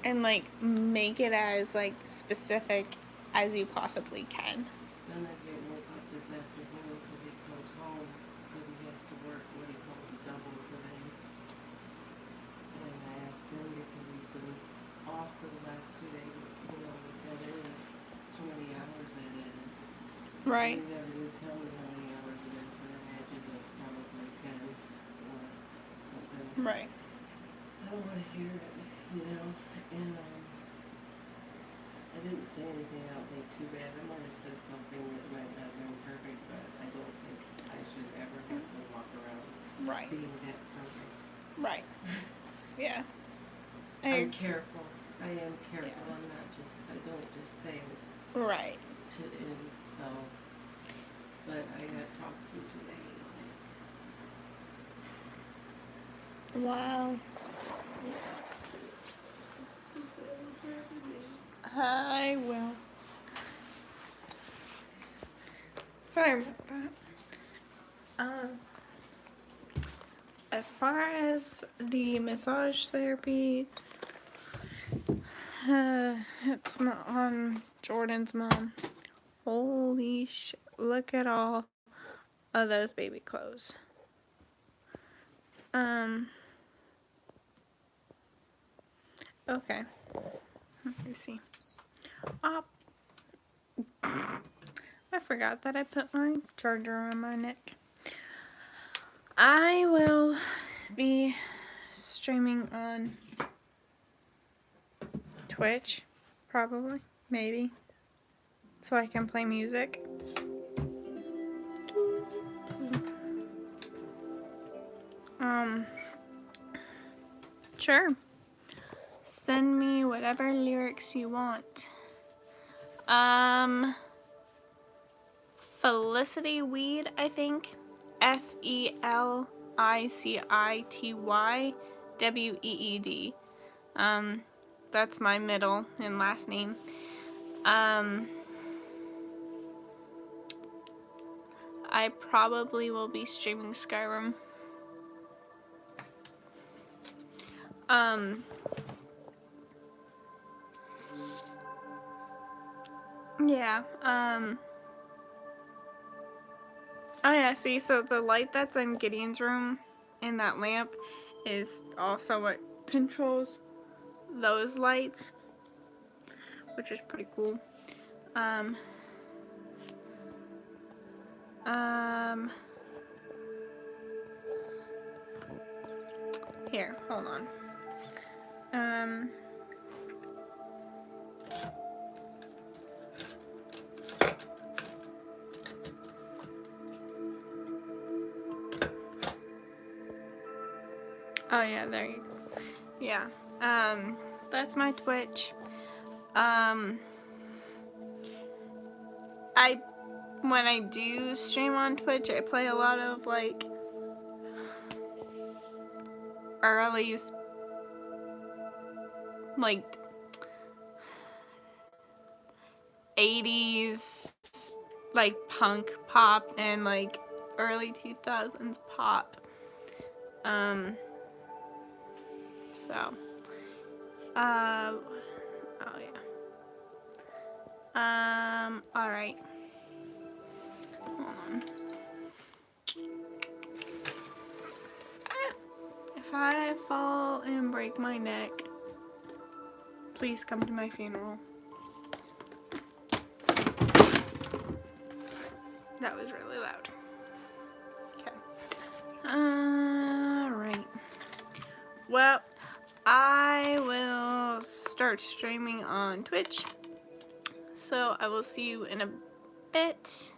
And like make it as like specific as you possibly can. then I get woke up this afternoon because he comes home because he has to work what he calls a double today. And I asked him because he's been off for the last 2 days, what that is, how many hours that is. Right. He never did tell me how many hours it is, but I imagine it's probably 10 or something. Right. I don't want to hear it, and I didn't say anything I don't think too bad. I might have said something that might not have been perfect, but I don't think I should ever have to walk around Right. being that perfect. Right. Yeah. I'm careful. I am careful. Yeah. I'm not just, I don't just say it Right. to end, so, but I got talked to today. Wow. I will. Sorry about that. As far as the massage therapy, it's on Jordan's mom. Holy shit. Look at all of those baby clothes. Okay. Let me see. I forgot that I put my charger on my neck. I will be streaming on Twitch, probably, maybe, so I can play music. Sure. Send me whatever lyrics you want. Felicity Weed, I think. FELICITYWEED. That's my middle and last name. I probably will be streaming Skyrim. Yeah, oh yeah, see, so the light that's in Gideon's room in that lamp is also what controls those lights, which is pretty cool. Here, hold on. Oh yeah, there you go. Yeah, that's my Twitch. When I do stream on Twitch, I play a lot of like early, like 80s, like punk pop and like early 2000s pop. So, oh yeah. Alright. Hold on. If I fall and break my neck, please come to my funeral. That was really loud. Okay. Alright. Well, I will start streaming on Twitch. So I will see you in a bit.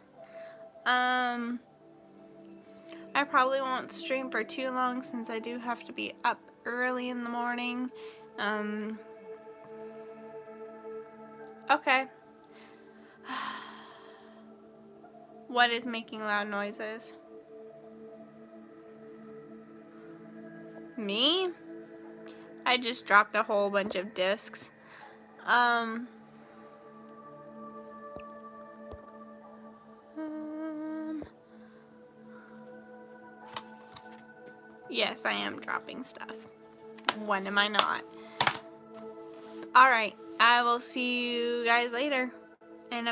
I probably won't stream for too long since I do have to be up early in the morning. Okay. What is making loud noises? Me? I just dropped a whole bunch of discs. Yes, I am dropping stuff. When am I not? Alright, I will see you guys later. In a